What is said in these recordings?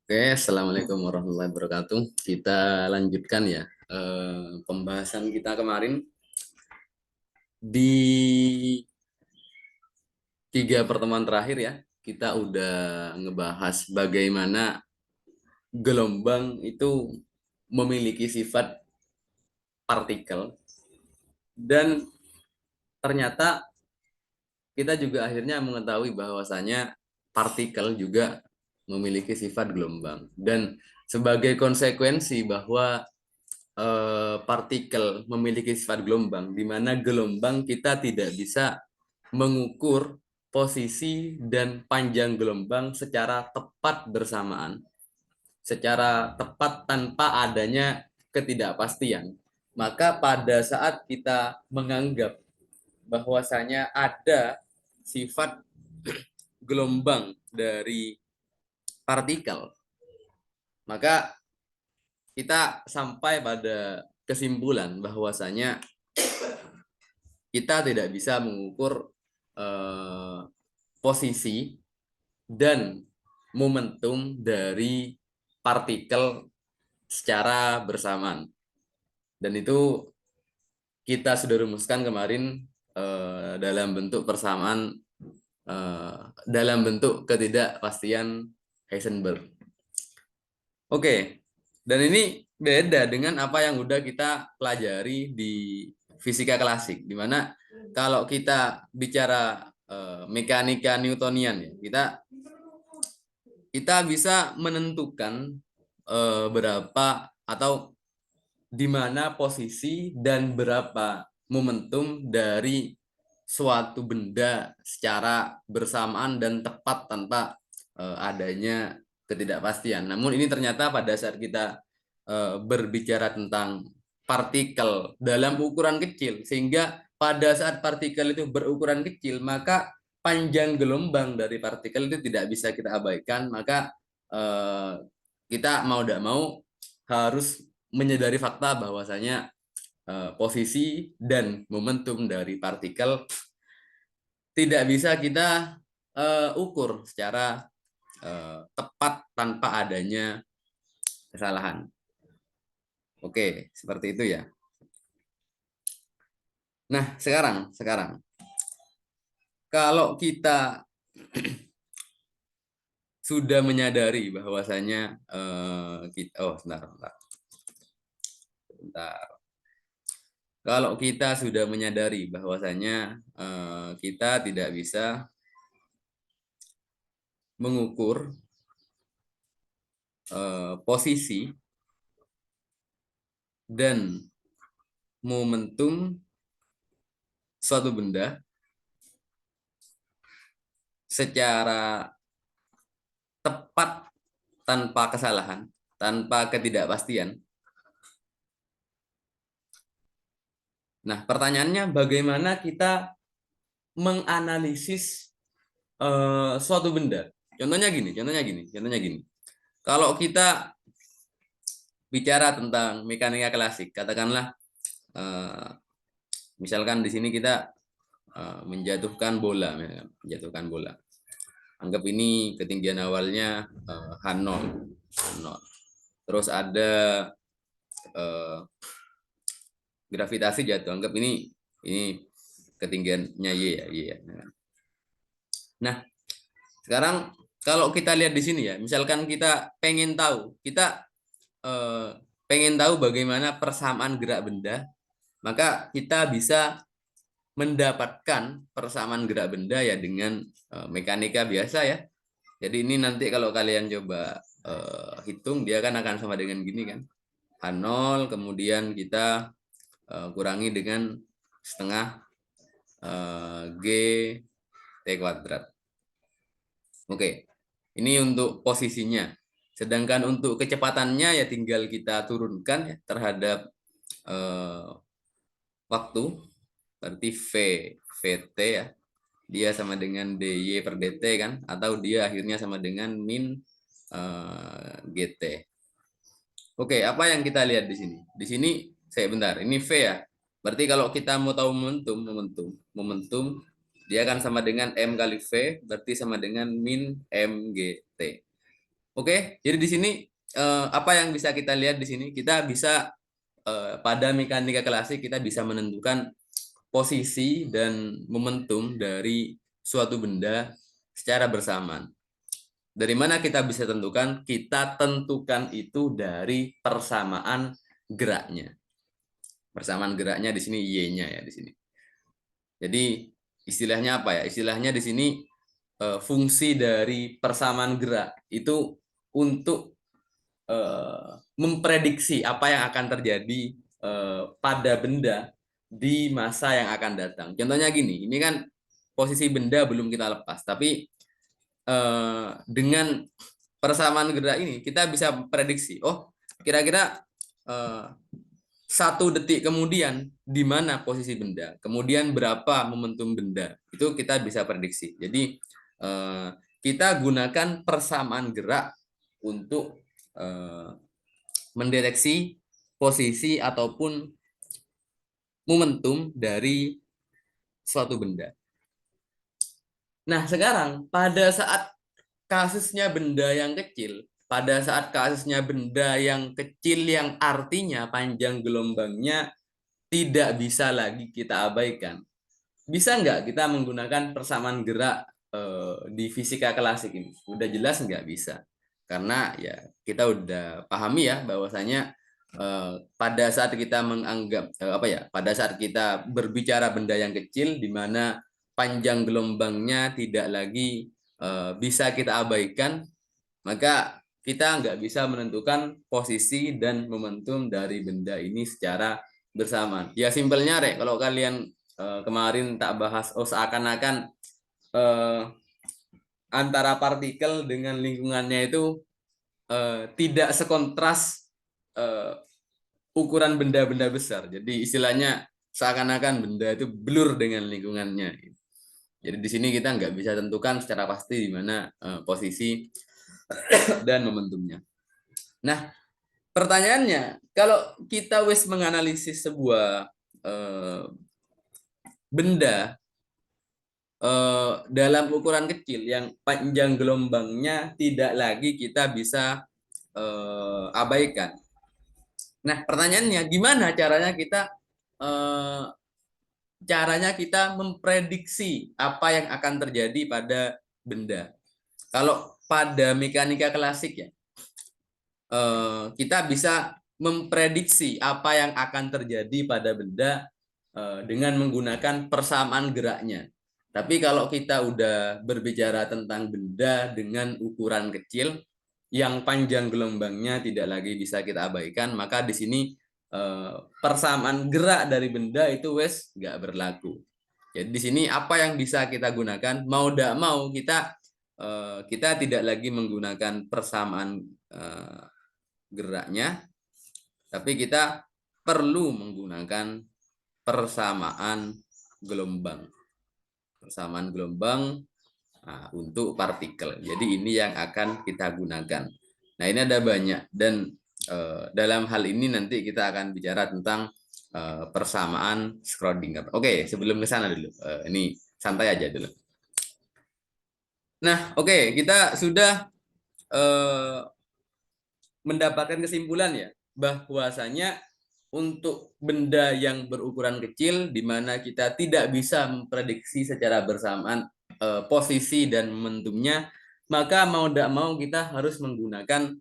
Oke, Assalamualaikum warahmatullahi wabarakatuh. Kita lanjutkan ya pembahasan kita kemarin di tiga pertemuan terakhir ya. Kita udah ngebahas bagaimana gelombang itu memiliki sifat partikel dan ternyata kita juga akhirnya mengetahui bahwasanya partikel juga memiliki sifat gelombang dan sebagai konsekuensi bahwa partikel memiliki sifat gelombang, di mana gelombang kita tidak bisa mengukur posisi dan panjang gelombang secara tepat bersamaan, secara tepat tanpa adanya ketidakpastian. Maka pada saat kita menganggap bahwasanya ada sifat gelombang dari partikel, maka kita sampai pada kesimpulan bahwasanya kita tidak bisa mengukur eh, posisi dan momentum dari partikel secara bersamaan. Dan itu kita sudah rumuskan kemarin dalam bentuk persamaan, dalam bentuk ketidakpastian Heisenberg. Oke, dan ini beda dengan apa yang udah kita pelajari di fisika klasik, di mana kalau kita bicara mekanika Newtonian ya, kita bisa menentukan berapa atau di mana posisi dan berapa momentum dari suatu benda secara bersamaan dan tepat tanpa adanya ketidakpastian. Namun ini ternyata pada saat kita berbicara tentang partikel dalam ukuran kecil, sehingga pada saat partikel itu berukuran kecil, maka panjang gelombang dari partikel itu tidak bisa kita abaikan, maka kita mau tidak mau harus menyadari fakta bahwasanya posisi dan momentum dari partikel tidak bisa kita ukur secara tepat tanpa adanya kesalahan. Oke, seperti itu ya. Nah, sekarang kalau kita sudah menyadari bahwasanya kita, oh sebentar. Kalau kita sudah menyadari bahwasanya kita tidak bisa mengukur posisi dan momentum suatu benda secara tepat tanpa kesalahan, tanpa ketidakpastian. Nah, pertanyaannya bagaimana kita menganalisis suatu benda? Contohnya gini. Kalau kita bicara tentang mekanika klasik, katakanlah misalkan di sini kita menjatuhkan bola, Anggap ini ketinggian awalnya H0. Terus ada gravitasi jatuh. Anggap ini ketinggiannya Y ya, Y ya. Nah, sekarang kalau kita lihat di sini ya, misalkan kita pengen tahu bagaimana persamaan gerak benda, maka kita bisa mendapatkan persamaan gerak benda ya dengan mekanika biasa ya. Jadi ini nanti kalau kalian coba hitung, dia kan akan sama dengan gini kan. H0 kemudian kita kurangi dengan setengah G T kuadrat. Oke, ini untuk posisinya. Sedangkan untuk kecepatannya ya tinggal kita turunkan ya terhadap waktu, berarti VT ya. Dia sama dengan DY per DT kan, atau dia akhirnya sama dengan min GT. Oke, apa yang kita lihat di sini? Di sini saya bentar, ini V ya. Berarti kalau kita mau tahu momentum dia akan sama dengan M kali V, berarti sama dengan min MGT. Oke, jadi di sini apa yang bisa kita lihat di sini? Kita bisa pada mekanika klasik kita bisa menentukan posisi dan momentum dari suatu benda secara bersamaan. Dari mana kita bisa tentukan? Kita tentukan itu dari persamaan geraknya. Persamaan geraknya di sini Y-nya ya di sini. Jadi istilahnya apa ya? Istilahnya di sini fungsi dari persamaan gerak itu untuk memprediksi apa yang akan terjadi pada benda di masa yang akan datang. Contohnya gini, ini kan posisi benda belum kita lepas, tapi dengan persamaan gerak ini kita bisa prediksi, oh kira-kira 1 detik kemudian di mana posisi benda, kemudian berapa momentum benda, itu kita bisa prediksi. Jadi kita gunakan persamaan gerak untuk mendeteksi posisi ataupun momentum dari suatu benda. Nah, sekarang pada saat kasusnya benda yang kecil, pada saat kasusnya benda yang kecil yang artinya panjang gelombangnya tidak bisa lagi kita abaikan. Bisa nggak kita menggunakan persamaan gerak di fisika klasik ini? Udah jelas nggak bisa. Karena ya kita udah pahami ya bahwasanya pada saat kita menganggap apa ya, pada saat kita berbicara benda yang kecil di mana panjang gelombangnya tidak lagi bisa kita abaikan, maka kita nggak bisa menentukan posisi dan momentum dari benda ini secara bersamaan. Ya simpelnya Rek, kalau kalian kemarin tak bahas, oh seakan-akan eh, antara partikel dengan lingkungannya itu tidak sekontras eh, ukuran benda-benda besar. Jadi istilahnya seakan-akan benda itu blur dengan lingkungannya. Jadi di sini kita nggak bisa tentukan secara pasti di mana posisi dan momentumnya. Nah, pertanyaannya, kalau kita wis menganalisis sebuah benda dalam ukuran kecil yang panjang gelombangnya tidak lagi kita bisa abaikan. Nah, pertanyaannya gimana caranya kita memprediksi apa yang akan terjadi pada benda. Kalau pada mekanika klasik ya, kita bisa memprediksi apa yang akan terjadi pada benda dengan menggunakan persamaan geraknya. Tapi kalau kita udah berbicara tentang benda dengan ukuran kecil yang panjang gelombangnya tidak lagi bisa kita abaikan, maka di sini persamaan gerak dari benda itu wes nggak berlaku. Jadi di sini apa yang bisa kita gunakan, mau tidak mau kita tidak lagi menggunakan persamaan geraknya, tapi kita perlu menggunakan persamaan gelombang. Persamaan gelombang untuk partikel. Jadi ini yang akan kita gunakan. Nah, ini ada banyak dan dalam hal ini nanti kita akan bicara tentang persamaan Schrödinger. Oke, sebelum ke sana dulu. Ini santai aja dulu. Nah, oke, kita sudah mendapatkan kesimpulan ya bahwasanya untuk benda yang berukuran kecil di mana kita tidak bisa memprediksi secara bersamaan posisi dan momentumnya, maka mau tidak mau kita harus menggunakan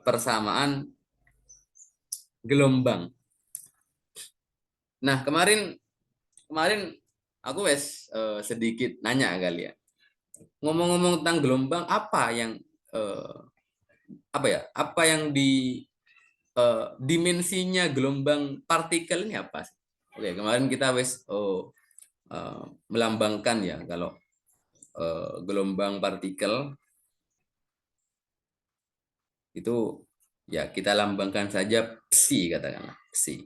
persamaan gelombang. Nah, kemarin aku sedikit nanya kali ya. Ngomong-ngomong tentang gelombang, apa ya? Apa yang dimensinya gelombang partikel ini apa sih? Oke, kemarin kita melambangkan ya kalau gelombang partikel itu ya kita lambangkan saja psi, katakanlah psi.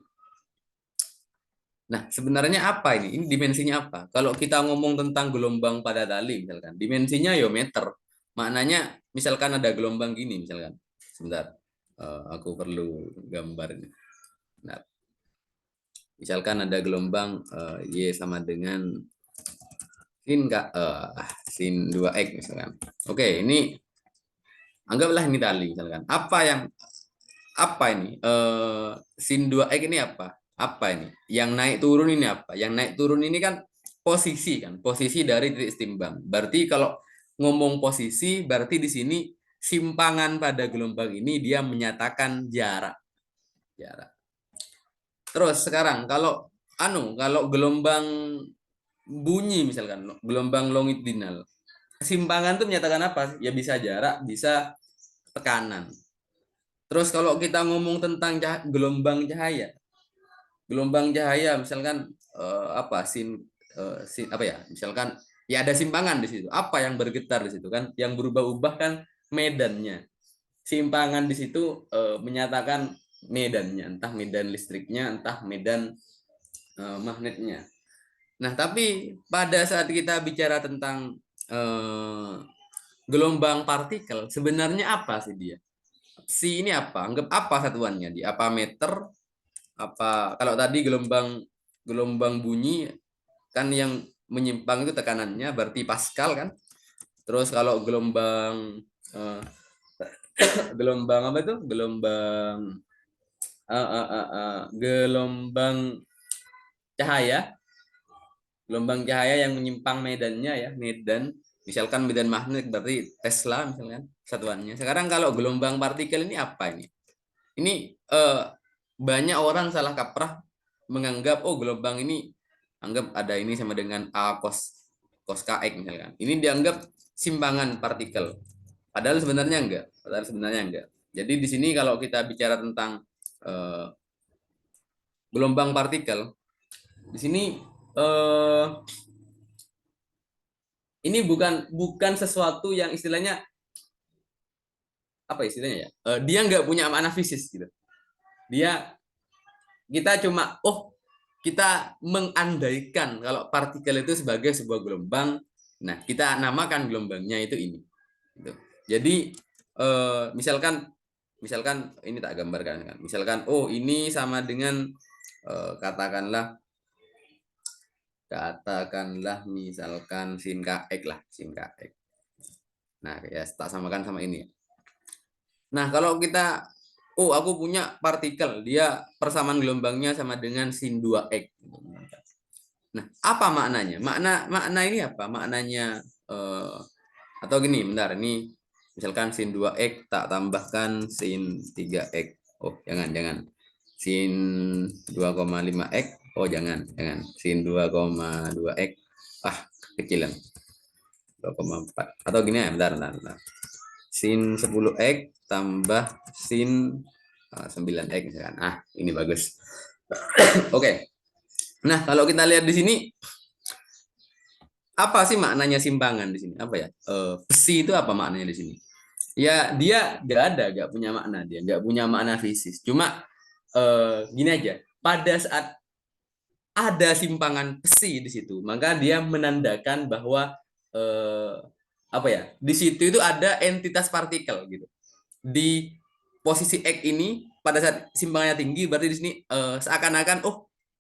Nah, sebenarnya apa ini? Ini dimensinya apa? Kalau kita ngomong tentang gelombang pada tali misalkan, dimensinya ya meter. Maknanya misalkan ada gelombang gini misalkan. Sebentar. Aku perlu gambar ini. Nah, misalkan ada gelombang Y sama dengan sin sin 2x misalkan. Oke, ini Anggaplah ini tali misalkan. Apa ini? Sin 2x ini apa? Apa ini? Yang naik turun ini apa? Yang naik turun ini kan posisi kan, posisi dari titik timbang. Berarti kalau ngomong posisi, berarti di sini simpangan pada gelombang ini dia menyatakan jarak. Jarak. Terus sekarang kalau gelombang bunyi misalkan, gelombang longitudinal. Simpangan itu menyatakan apa? Ya bisa jarak, bisa tekanan. Terus kalau kita ngomong tentang gelombang cahaya misalkan apa sin apa ya? Misalkan ya ada simpangan di situ. Apa yang bergetar di situ kan? Yang berubah-ubah kan medannya. Simpangan di situ menyatakan medannya, entah medan listriknya, entah medan magnetnya. Nah, tapi pada saat kita bicara tentang eh, gelombang partikel, sebenarnya apa sih dia? Si ini apa? Anggap apa satuannya? Di apa meter? Apa kalau tadi gelombang gelombang bunyi kan yang menyimpang itu tekanannya berarti Pascal kan? Terus kalau eh, gelombang apa itu? Gelombang cahaya, gelombang cahaya yang menyimpang medannya ya, medan. Misalkan medan magnet berarti Tesla misalkan satuannya. Sekarang kalau gelombang partikel ini apa ini? Ini banyak orang salah kaprah menganggap oh gelombang ini anggap ada ini sama dengan A cos kx misalkan. Ini dianggap simpangan partikel. Padahal sebenarnya enggak. Padahal sebenarnya enggak. Jadi di sini kalau kita bicara tentang eh, gelombang partikel, di sini eh, ini bukan bukan sesuatu yang istilahnya apa istilahnya ya? Dia nggak punya makna fisik gitu. Dia kita cuma kita mengandaikan kalau partikel itu sebagai sebuah gelombang. Nah, kita namakan gelombangnya itu ini. Gitu. Jadi misalkan misalkan ini tak gambarkan kan. Misalkan ini sama dengan katakanlah misalkan sin kx lah, sin kx. Nah, ya tak samakan sama ini. Nah, kalau kita aku punya partikel, dia persamaan gelombangnya sama dengan sin 2x. Nah, apa maknanya? Makna ini apa? Maknanya atau gini, bentar, ini misalkan sin 2x tak tambahkan sin 3x. Oh, jangan. Sin 2,5x. Oh, jangan. Sin 2,2x. Ah, kecilan. 2,4. Atau gini ya, bentar. Sin 10x tambah sin 9x misalkan. Ini bagus. Oke. Nah, kalau kita lihat di sini apa sih maknanya simpangan di sini? Apa ya? Besi itu apa maknanya di sini? Ya, dia nggak punya makna dia, nggak punya makna fisik. Cuma gini aja. Pada saat ada simpangan besi di situ, maka dia menandakan bahwa eh, apa ya? Di situ itu ada entitas partikel gitu. Di posisi X ini pada saat simpangannya tinggi berarti di sini seakan-akan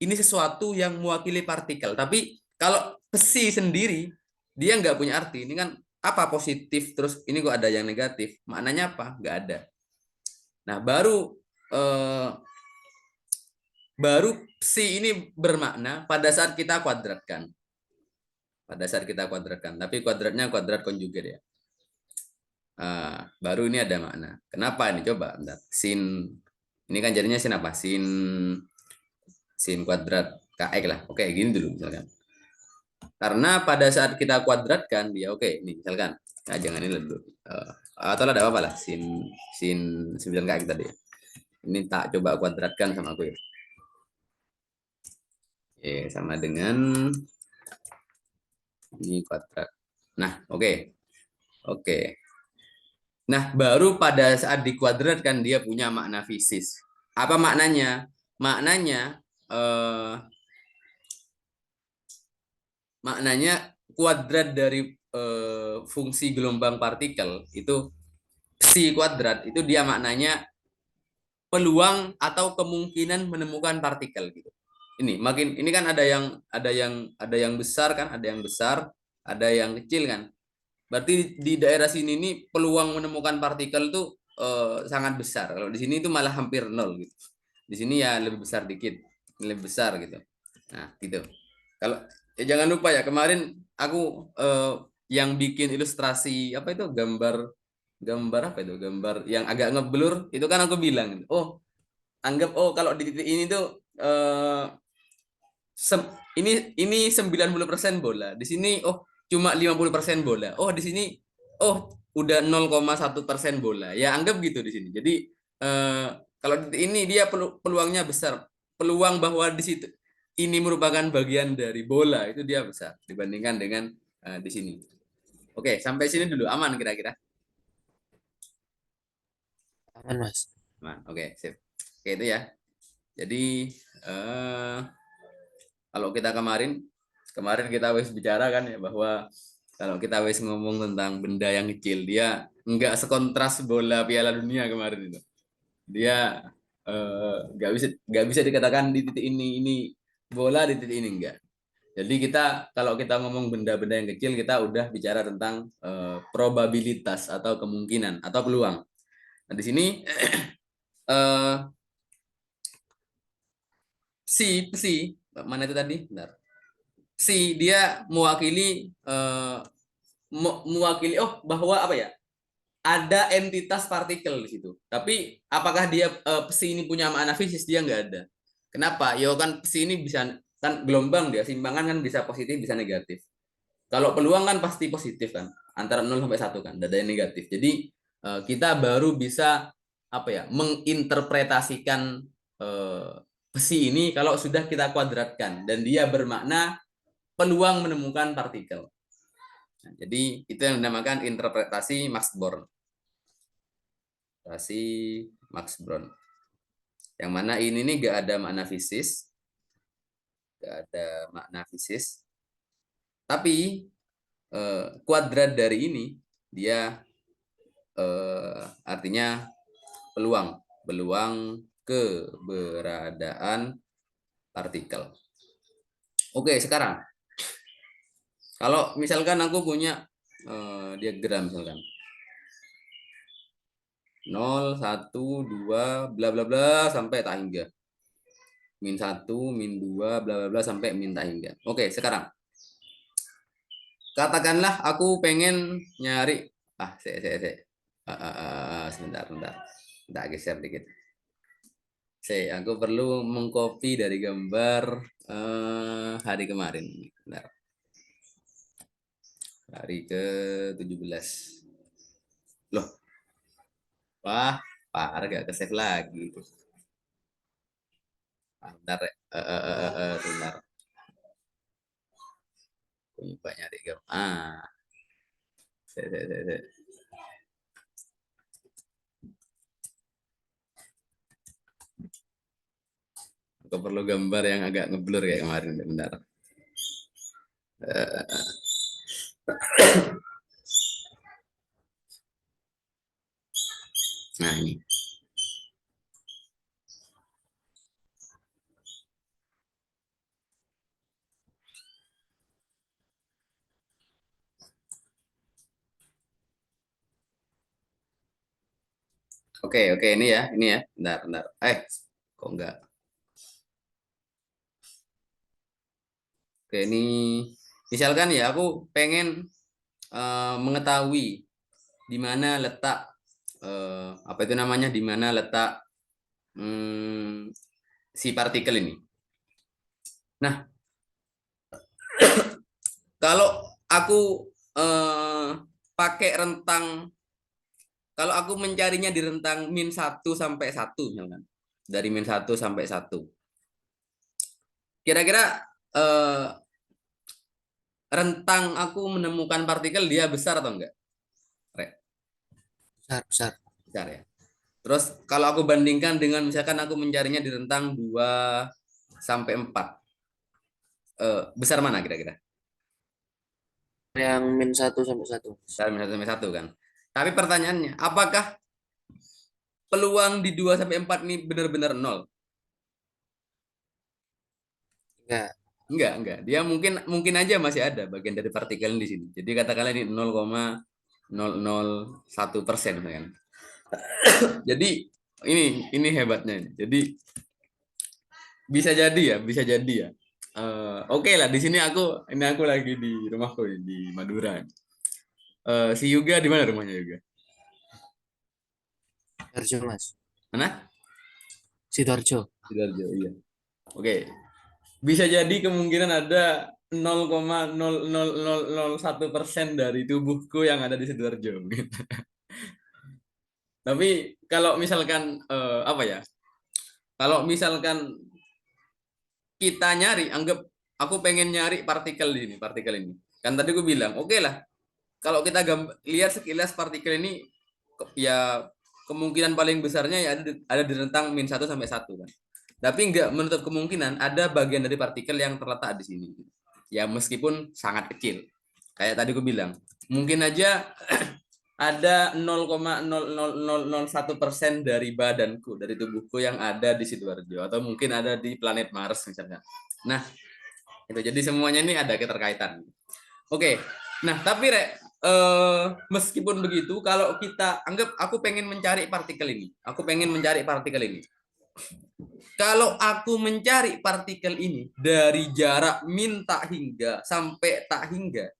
ini sesuatu yang mewakili partikel. Tapi kalau besi sendiri dia nggak punya arti. Ini kan apa positif terus ini kok ada yang negatif. Maknanya apa? Nggak ada. Nah, eh, baru besi ini bermakna pada saat kita kuadratkan. Pada saat kita kuadratkan. Tapi kuadratnya kuadrat konjugat ya. Baru ini ada makna. Kenapa ini? Coba bentar. Sin ini kan jadinya sin apa? Sin kuadrat kx lah. Oke, gini dulu misalkan. Karena pada saat kita kuadratkan dia ini misalkan. Nah, jangan ini dulu. Atau ada apa lah sin sin 9 kx tadi. Ini tak coba kuadratkan sama aku ya. Sama dengan ini kuadrat. Nah, oke. Nah, baru pada saat dikuadratkan dia punya makna fisis. Apa maknanya? Maknanya kuadrat dari fungsi gelombang partikel itu psi kuadrat itu dia maknanya peluang atau kemungkinan menemukan partikel gitu. Ini kan ada yang besar kan, ada yang besar, ada yang kecil kan. Berarti di daerah sini nih peluang menemukan partikel tuh sangat besar. Kalau di sini itu malah hampir nol gitu. Di sini ya lebih besar dikit, lebih besar gitu. Nah, gitu. Kalau jangan lupa ya kemarin aku yang bikin ilustrasi apa itu gambar gambar apa itu gambar yang agak ngeblur itu kan aku bilang oh anggap oh kalau di titik ini tuh ini 90% bola. Di sini oh cuma 50% bola. Oh di sini oh udah 0,1% bola. Ya anggap gitu di sini. Jadi eh, kalau ini dia peluangnya besar. Peluang bahwa di situ ini merupakan bagian dari bola itu dia besar dibandingkan dengan di sini. Oke, sampai sini dulu aman kira-kira. Aman, Mas. Aman. Oke, sip. Oke itu ya. Jadi eh, kalau kita kemarin kemarin kita wis bicara kan ya bahwa kalau kita wis ngomong tentang benda yang kecil dia nggak sekontras bola Piala Dunia kemarin itu. Dia nggak bisa dikatakan di titik ini bola di titik ini enggak. Jadi kita kalau kita ngomong benda-benda yang kecil kita udah bicara tentang probabilitas atau kemungkinan atau peluang. Nah, di sini eh, si mana itu tadi? Bentar. Si dia mewakili mewakili bahwa apa ya? Ada entitas partikel di situ. Tapi apakah dia psi ini punya makna fisis? Dia nggak ada. Kenapa? Ya kan psi ini bisa kan gelombang dia, simpangan kan bisa positif bisa negatif. Kalau peluang kan pasti positif kan, antara 0 sampai 1 kan, ada yang negatif. Jadi kita baru bisa apa ya, menginterpretasikan psi ini kalau sudah kita kuadratkan dan dia bermakna peluang menemukan partikel. Nah, jadi itu yang dinamakan interpretasi Max Born. Interpretasi Max Born. Yang mana ini nih gak ada makna fisis, gak ada makna fisis. Tapi kuadrat dari ini dia artinya peluang keberadaan partikel. Oke, sekarang kalau misalkan aku punya diagram misalkan 0, 1, 2, bla bla bla sampai tak hingga. -1, -2, bla bla bla sampai min tak hingga. Oke, sekarang katakanlah aku pengen nyari sebentar sebentar. Tak geser dikit. Aku perlu mengcopy dari gambar hari kemarin. Bentar. Hari ke-17. Loh, wah, parah gak ke-save lagi. Bentar, bentar. Aku nyoba nyari gambar. Se. Aku perlu gambar yang agak ngeblur kayak kemarin. Bentar. Eh, nah, ini. Oke, ini ya. Ini ya. Bentar, bentar. Kok enggak? Oke, ini misalkan ya aku pengen mengetahui di mana letak apa itu namanya di mana letak si partikel ini. Nah, kalau aku eh, pakai rentang kalau aku mencarinya di rentang -1 sampai 1 misalkan. Dari -1 sampai 1. Kira-kira eh, rentang aku menemukan partikel dia besar atau enggak? Besar, besar. Besar ya. Terus kalau aku bandingkan dengan misalkan aku mencarinya di rentang 2 sampai 4, besar mana kira-kira? Yang -1 sampai 1. Besar -1 sampai 1 kan. Tapi pertanyaannya, apakah peluang di 2 sampai 4 ini benar-benar nol? Enggak. Enggak. Dia mungkin mungkin aja masih ada bagian dari partikel di sini. Jadi katakanlah ini 0,001% kan. Jadi ini hebatnya ini. Jadi bisa jadi ya. Oke lah, di sini aku lagi di rumahku ini, di Madura. Si Yuga di mana rumahnya Yuga? Sidoarjo, Mas. Mana? Sidoarjo. Sidoarjo, iya. Oke. Bisa jadi kemungkinan ada 0,00001% dari tubuhku yang ada di Sidoarjo. Gitu. Tapi kalau misalkan apa ya? Kalau misalkan kita nyari, anggap aku pengen nyari partikel ini. Kan tadi aku bilang, oke lah, kalau kita lihat sekilas partikel ini ya kemungkinan paling besarnya ya ada di rentang -1 sampai 1 kan. Tapi nggak menutup kemungkinan ada bagian dari partikel yang terletak di sini. Ya meskipun sangat kecil. Kayak tadi aku bilang, mungkin aja ada 0,00001% dari badanku, dari tubuhku yang ada di Sidoarjo, atau mungkin ada di planet Mars misalnya. Nah, itu jadi semuanya ini ada keterkaitan. Oke, nah tapi meskipun begitu, kalau kita anggap aku pengen mencari partikel ini. Kalau aku mencari partikel ini dari jarak min tak hingga sampai tak hingga,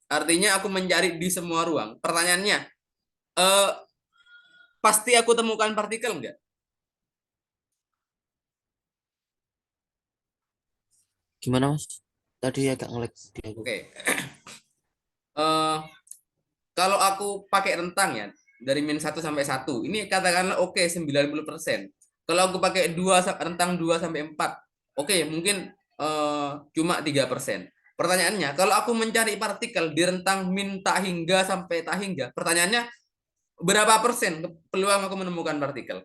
artinya aku mencari di semua ruang. Pertanyaannya, eh, pasti aku temukan partikel enggak? Gimana, Mas? Tadi agak ngelag di aku. Oke. Eh, kalau aku pakai rentang ya dari -1 sampai 1, ini katakanlah oke 90%. Kalau aku pakai rentang 2 sampai 4, oke mungkin cuma 3%. Pertanyaannya, kalau aku mencari partikel di rentang min tak hingga sampai tak hingga, pertanyaannya berapa persen peluang aku menemukan partikel?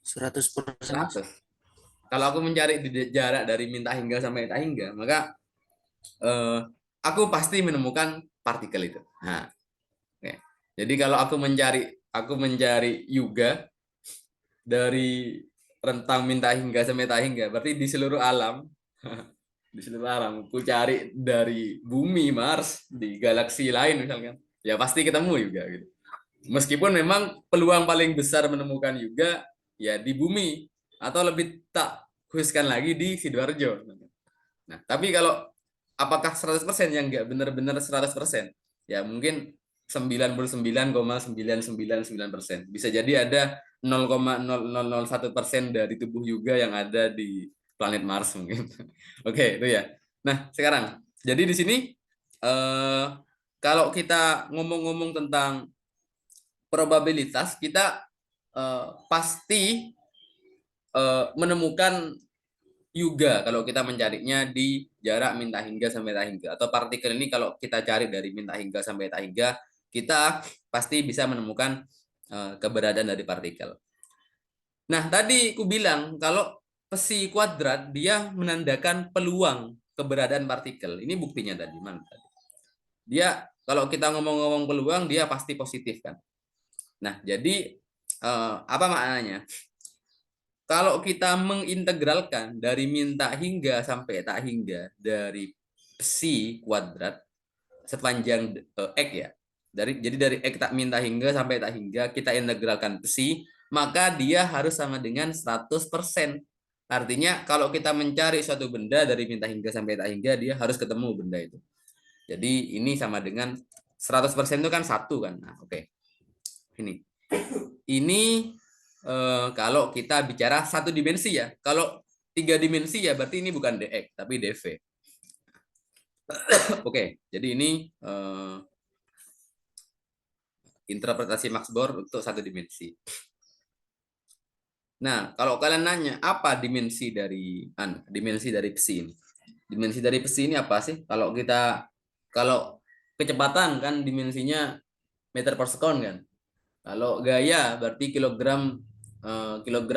100%, Mas. 100. Kalau aku mencari di jarak dari min tak hingga sampai tak hingga, maka eh, aku pasti menemukan partikel itu. Nah, oke. Jadi kalau aku mencari Yuga dari rentang min tak hingga sampai tak hingga, berarti di seluruh alam, di seluruh alam, aku cari dari bumi, Mars, di galaksi lain misalkan, ya pasti ketemu juga gitu. Meskipun memang peluang paling besar menemukan Yuga ya di bumi, atau lebih tak khususkan lagi di Sidoarjo. Nah, tapi kalau apakah 100% yang nggak benar-benar 100%? Ya mungkin 99,999%. Bisa jadi ada 0,0001% dari tubuh Yuga yang ada di planet Mars mungkin. Oke, itu ya. Nah, sekarang jadi di sini eh, kalau kita ngomong-ngomong tentang probabilitas, kita pasti menemukan Yuga kalau kita mencarinya di jarak min tak hingga sampai tak hingga, atau partikel ini kalau kita cari dari min tak hingga sampai tak hingga, kita pasti bisa menemukan keberadaan dari partikel. Nah, tadi aku bilang kalau psi kuadrat dia menandakan peluang keberadaan partikel. Ini buktinya tadi, mana tadi? Dia kalau kita ngomong-ngomong peluang dia pasti positif kan. Nah, jadi apa maknanya? Kalau kita mengintegralkan dari min tak hingga sampai tak hingga dari psi kuadrat sepanjang x ya. Jadi dari x tak min tak hingga sampai tak hingga kita integralkan psi, maka dia harus sama dengan 100%. Artinya kalau kita mencari suatu benda dari min tak hingga sampai tak hingga, dia harus ketemu benda itu. Jadi ini sama dengan 100% itu kan 1 kan. Nah, oke. Ini kalau kita bicara satu dimensi ya. Kalau 3 dimensi ya berarti ini bukan dx tapi dv. Oke, jadi ini interpretasi Max Born untuk satu dimensi. Nah, kalau kalian nanya apa dimensi dari psi ini? Dimensi dari psi ini apa sih? Kalau kecepatan kan dimensinya meter per sekon kan. Kalau gaya berarti kilogram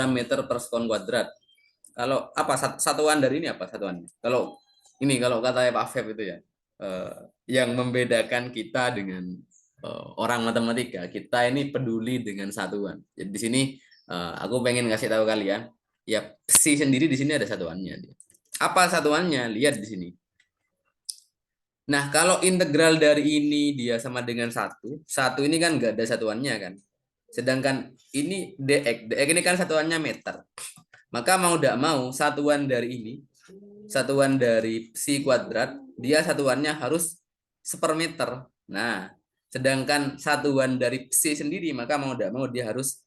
meter per sekon kuadrat. Kalau apa satuan dari ini apa satuan? Kalau kata Pak Feb itu ya, yang membedakan kita dengan orang matematika, kita ini peduli dengan satuan. Jadi di sini aku pengen kasih tahu kalian, Ya, psi sendiri di sini ada satuannya. Apa satuannya? Lihat di sini. Nah, kalau integral dari ini dia sama dengan satu ini kan nggak ada satuannya kan. Sedangkan ini dx ini kan satuannya meter. Maka mau tidak mau satuan dari ini, satuan dari psi kuadrat, dia satuannya harus sepermeter. Nah, sedangkan satuan dari psi sendiri, maka mau tidak mau dia harus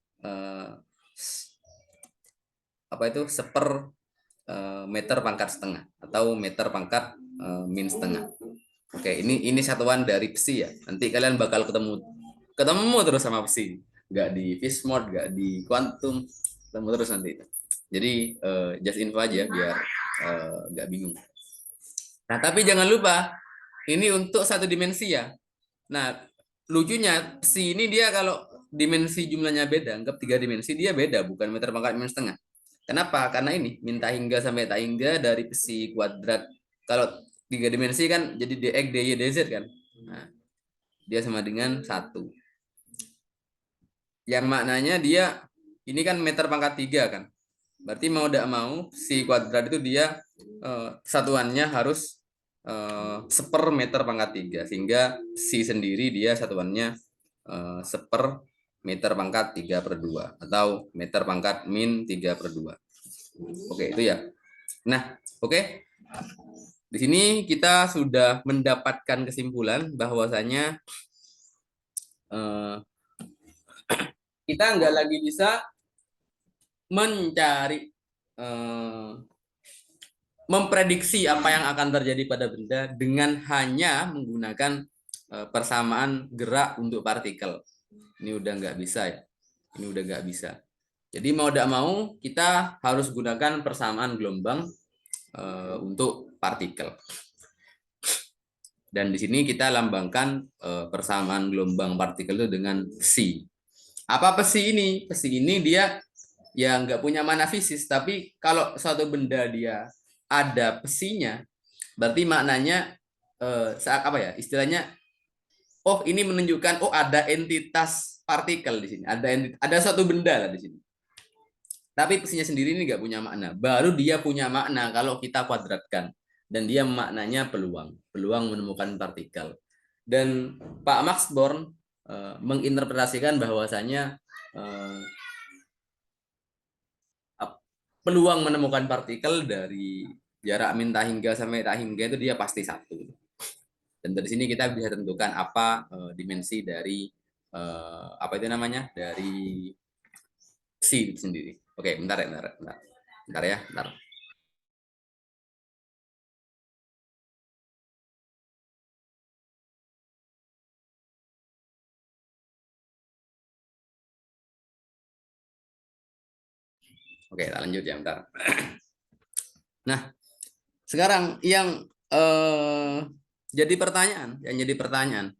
apa itu meter pangkat setengah atau meter pangkat min setengah. Oke, ini satuan dari psi ya. Nanti kalian bakal ketemu terus sama psi. Nggak di fish mode, nggak di quantum, ketemu terus nanti. Jadi just info aja biar nggak bingung. Nah, tapi jangan lupa ini untuk satu dimensi ya. Nah, lucunya psi ini dia kalau dimensi jumlahnya beda, anggap 3 dimensi, dia beda, bukan meter pangkat min setengah. Kenapa? Karena ini minta hingga sampai tak hingga dari psi kuadrat. Kalau 3 dimensi kan jadi dx, dy, dz kan. Nah, dia sama dengan 1. Yang maknanya dia ini kan meter pangkat 3 kan. Berarti mau tidak mau psi kuadrat itu dia satuannya harus seper meter pangkat 3. Sehingga psi sendiri dia satuannya seper meter pangkat 3/2 atau meter pangkat min 3/2. Oke, itu ya. Nah, oke. Di sini kita sudah mendapatkan kesimpulan bahwasanya kita nggak lagi bisa mencari memprediksi apa yang akan terjadi pada benda dengan hanya menggunakan persamaan gerak untuk partikel. Ini udah nggak bisa ya. Ini udah nggak bisa. Jadi mau tidak mau kita harus gunakan persamaan gelombang untuk partikel. Dan di sini kita lambangkan persamaan gelombang partikel itu dengan psi. Apa psi ini? Psi ini dia ya nggak punya mana fisis, tapi kalau suatu benda dia ada psinya, berarti maknanya saat apa ya? Istilahnya, oh ini menunjukkan oh ada entitas partikel di sini, ada suatu benda lah di sini. Tapi psinya sendiri ini nggak punya makna. Baru dia punya makna kalau kita kuadratkan. Dan dia maknanya peluang menemukan partikel. Dan Pak Max Born menginterpretasikan bahwasanya peluang menemukan partikel dari jarak min tak hingga sampai tak hingga itu dia pasti 1. Dan dari sini kita bisa tentukan apa dimensi dari apa itu namanya, dari psi itu sendiri. Oke, bentar ya, bentar ya, bentar. Oke, kita lanjut ya, bentar. Nah, sekarang yang jadi pertanyaan,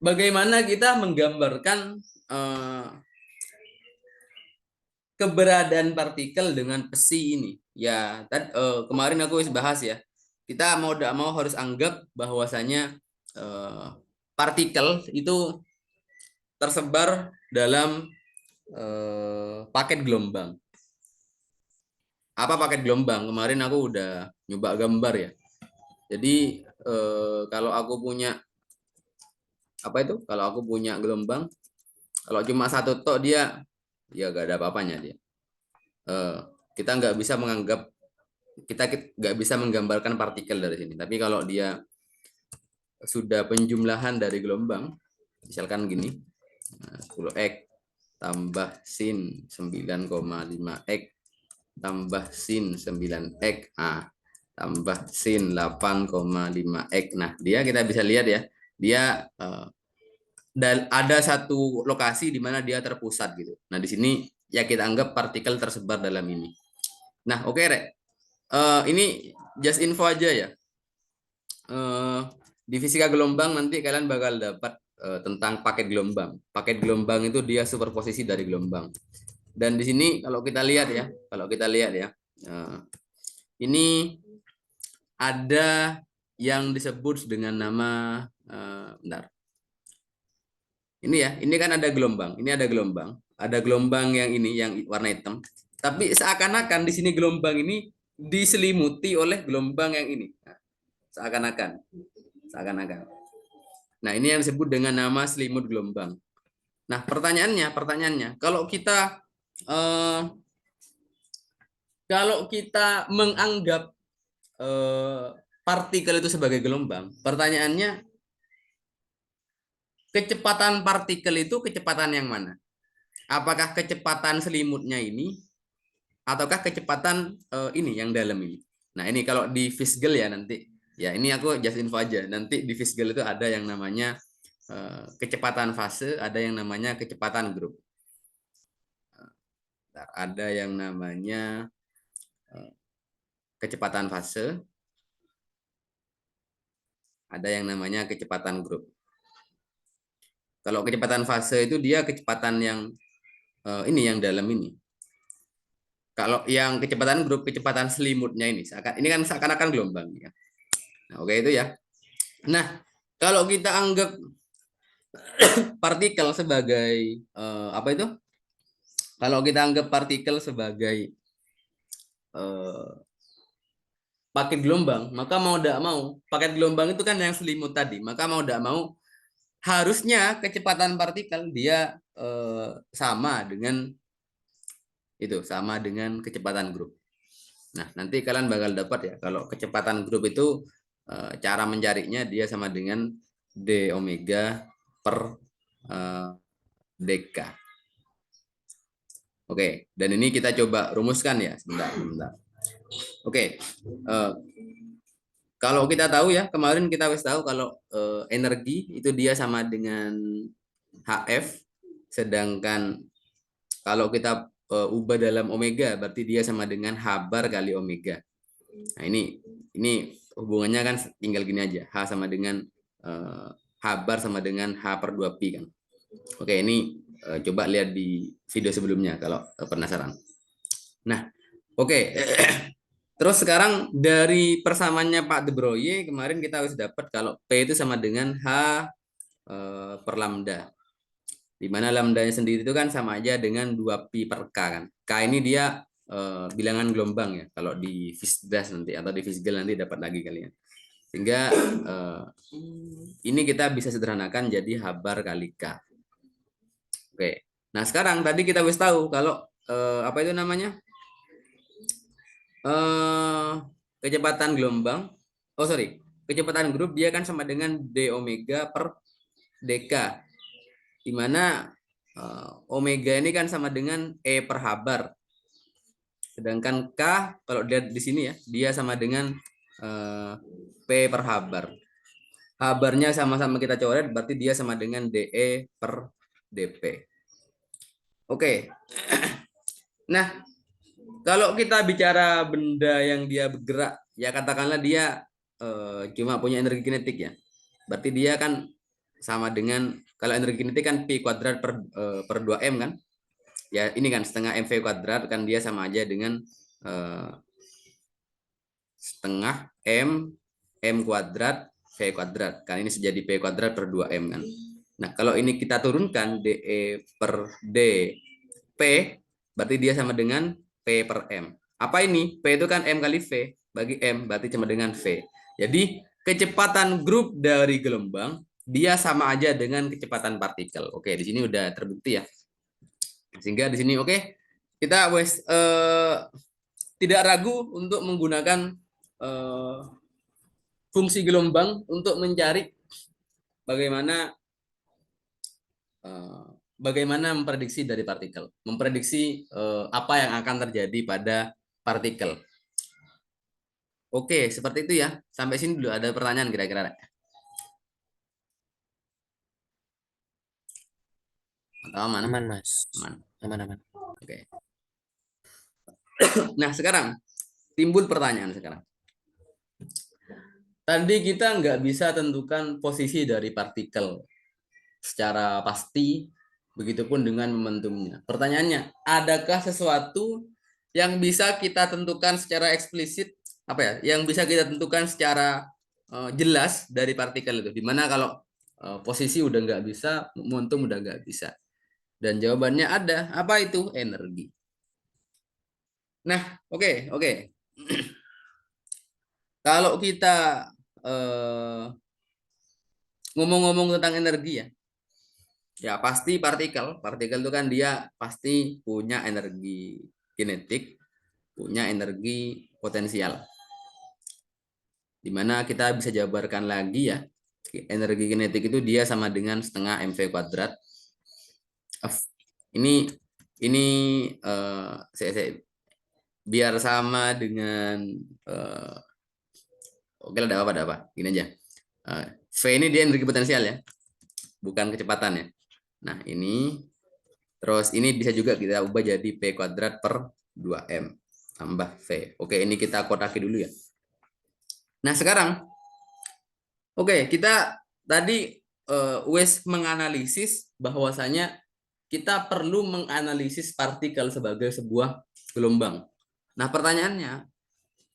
bagaimana kita menggambarkan keberadaan partikel dengan psi ini? Ya, kemarin aku bahas ya. Kita mau tidak mau harus anggap bahwasanya partikel itu tersebar dalam paket gelombang. Apa paket gelombang? Kemarin aku udah nyoba gambar ya. Jadi kalau aku punya apa itu? Kalau aku punya gelombang, kalau cuma satu tok dia ya gak ada apa-apanya dia. Kita nggak bisa menganggap, kita nggak bisa menggambarkan partikel dari sini. Tapi kalau dia sudah penjumlahan dari gelombang, misalkan gini, 10x tambah sin 9,5x tambah sin 9x tambah sin 8,5x. Nah, kita bisa lihat ya, dia dan ada satu lokasi di mana dia terpusat gitu. Nah, di sini ya kita anggap partikel tersebar dalam ini. Nah, oke, Rek. Ini just info aja ya. Di fisika gelombang nanti kalian bakal dapat tentang paket gelombang. Paket gelombang itu dia superposisi dari gelombang. Dan di sini kalau kita lihat ya, ini ada yang disebut dengan nama bentar. Ini ya, ini kan ada gelombang, ini ada gelombang. ada gelombang yang ini yang warna hitam, tapi seakan-akan di sini gelombang ini diselimuti oleh gelombang yang ini. Nah, seakan-akan. Nah, ini yang disebut dengan nama selimut gelombang. Nah, pertanyaannya, eh, kalau kita menganggap partikel itu sebagai gelombang, pertanyaannya kecepatan partikel itu kecepatan yang mana? Apakah kecepatan selimutnya ini ataukah kecepatan ini yang dalam ini? Nah, ini kalau di Fischl ya nanti. Ya, ini aku just info aja. Nanti di Fischl itu ada yang namanya kecepatan fase, ada yang namanya kecepatan grup. Ada yang namanya kecepatan fase, ada yang namanya kecepatan grup. Kalau kecepatan fase itu dia kecepatan yang ini yang dalam ini. Kalau yang kecepatan grup, kecepatan selimutnya ini kan seakan-akan gelombang ya. Nah, oke itu ya. Nah, kalau kita anggap partikel sebagai apa itu? Kalau kita anggap partikel sebagai paket gelombang, maka mau tidak mau paket gelombang itu kan yang selimut tadi, maka mau tidak mau harusnya kecepatan partikel dia sama dengan kecepatan grup. Nah, nanti kalian bakal dapat ya kalau kecepatan grup itu cara mencarinya dia sama dengan d omega per dk. Oke, dan ini kita coba rumuskan ya sebentar. Oke, kalau kita tahu ya kemarin kita wis tahu kalau energi itu dia sama dengan HF, sedangkan kalau kita ubah dalam omega berarti dia sama dengan H bar kali omega. Nah, ini hubungannya kan tinggal gini aja. H sama dengan H bar sama dengan H per 2 pi kan. Oke, ini coba lihat di video sebelumnya kalau penasaran. Nah, oke. Terus sekarang dari persamaannya Pak De Broglie kemarin kita harus dapat kalau P itu sama dengan H per lambda. Di mana lambdanya sendiri itu kan sama aja dengan 2 pi per K kan. K ini dia bilangan gelombang ya. Kalau di Fischl nanti atau di Fischl nanti dapat lagi kalian. Sehingga ini kita bisa sederhanakan jadi H bar kali K. Oke. Nah, sekarang tadi kita wis tahu kalau apa itu namanya? Kecepatan gelombang. Oh, sorry. Kecepatan grup dia kan sama dengan d omega per dk. Di mana omega ini kan sama dengan E per H bar. Sedangkan K kalau lihat di sini ya, dia sama dengan P per H bar. H barnya sama-sama kita coret, berarti dia sama dengan DE per DP. Oke. Nah, kalau kita bicara benda yang dia bergerak, ya katakanlah dia cuma punya energi kinetik ya. Berarti dia kan sama dengan, kalau energi kinetik kan P kuadrat per 2M kan. Ya ini kan setengah mv kuadrat kan dia sama aja dengan setengah m kuadrat v kuadrat kan ini jadi p kuadrat per 2m kan. Nah, kalau ini kita turunkan de per dp berarti dia sama dengan p per m. Apa ini? P itu kan m kali v, bagi m berarti sama dengan v. Jadi kecepatan grup dari gelombang dia sama aja dengan kecepatan partikel. Oke, di sini udah terbukti ya. Sehingga di sini oke, kita tidak ragu untuk menggunakan fungsi gelombang untuk mencari bagaimana memprediksi dari partikel, memprediksi apa yang akan terjadi pada partikel. Oke, seperti itu ya. Sampai sini dulu ada pertanyaan kira-kira. Atau aman? Aman, Mas. Aman. Aman. Oke. Nah, sekarang timbul pertanyaan sekarang. Tadi kita nggak bisa tentukan posisi dari partikel secara pasti, begitupun dengan momentumnya. Pertanyaannya, adakah sesuatu yang bisa kita tentukan secara eksplisit, apa ya, yang bisa kita tentukan secara jelas dari partikel itu? Dimana kalau posisi udah nggak bisa, momentum udah nggak bisa. Dan jawabannya ada. Apa itu? Energi. Nah, oke. Kalau kita ngomong-ngomong tentang energi ya, ya pasti partikel. Partikel itu kan dia pasti punya energi kinetik, punya energi potensial. Dimana kita bisa jabarkan lagi ya, energi kinetik itu dia sama dengan setengah mv kuadrat. Ini saya biar sama dengan oke lah, ada apa gini aja. V ini dia energi potensial ya, bukan kecepatan ya. Nah ini terus ini bisa juga kita ubah jadi P kuadrat per 2M tambah V. Oke, ini kita kodaki dulu ya. Nah sekarang oke, kita tadi wes menganalisis bahwasanya kita perlu menganalisis partikel sebagai sebuah gelombang. Nah pertanyaannya,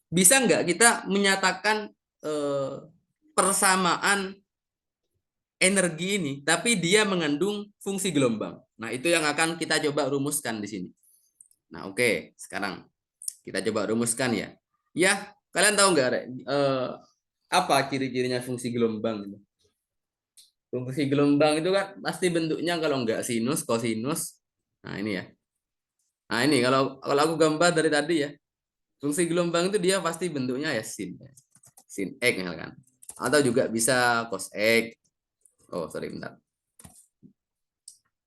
bisa nggak kita menyatakan persamaan energi ini, tapi dia mengandung fungsi gelombang? Nah itu yang akan kita coba rumuskan di sini. Nah oke, sekarang kita coba rumuskan ya. Ya, kalian tahu nggak apa ciri-cirinya fungsi gelombang? Fungsi gelombang itu kan pasti bentuknya kalau nggak sinus, kosinus. Nah ini ya. Nah ini kalau aku gambar dari tadi ya, fungsi gelombang itu dia pasti bentuknya ya sin, sin x misalkan. Atau juga bisa cos x. Oh sorry bentar.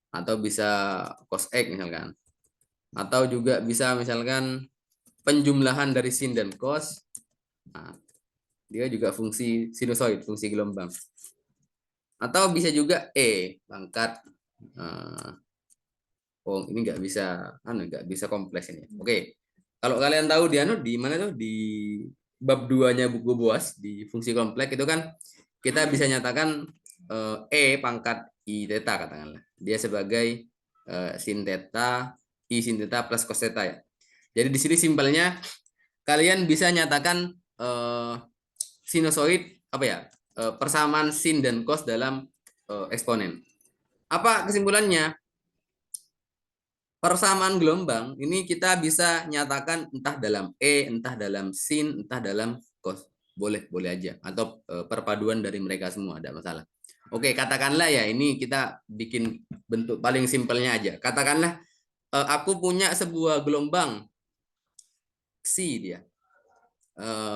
Atau bisa cos x misalkan. Atau juga bisa misalkan penjumlahan dari sin dan cos. Nah, dia juga fungsi sinusoid, fungsi gelombang. Atau bisa juga pangkat oh ini nggak bisa kompleks ini. Oke. Kalau kalian tahu di mana tuh di bab 2-nya buku Boas di fungsi kompleks itu kan kita bisa nyatakan pangkat i theta katakanlah. Dia sebagai sin theta, i sin theta plus cos theta ya. Jadi di sini simpelnya kalian bisa nyatakan sinusoid apa ya? Persamaan sin dan cos dalam eksponen. Apa kesimpulannya? Persamaan gelombang ini kita bisa nyatakan entah dalam entah dalam sin, entah dalam cos. Boleh aja. Atau perpaduan dari mereka semua, tidak masalah. Oke, katakanlah ya ini kita bikin bentuk paling simpelnya aja. Katakanlah aku punya sebuah gelombang psi dia.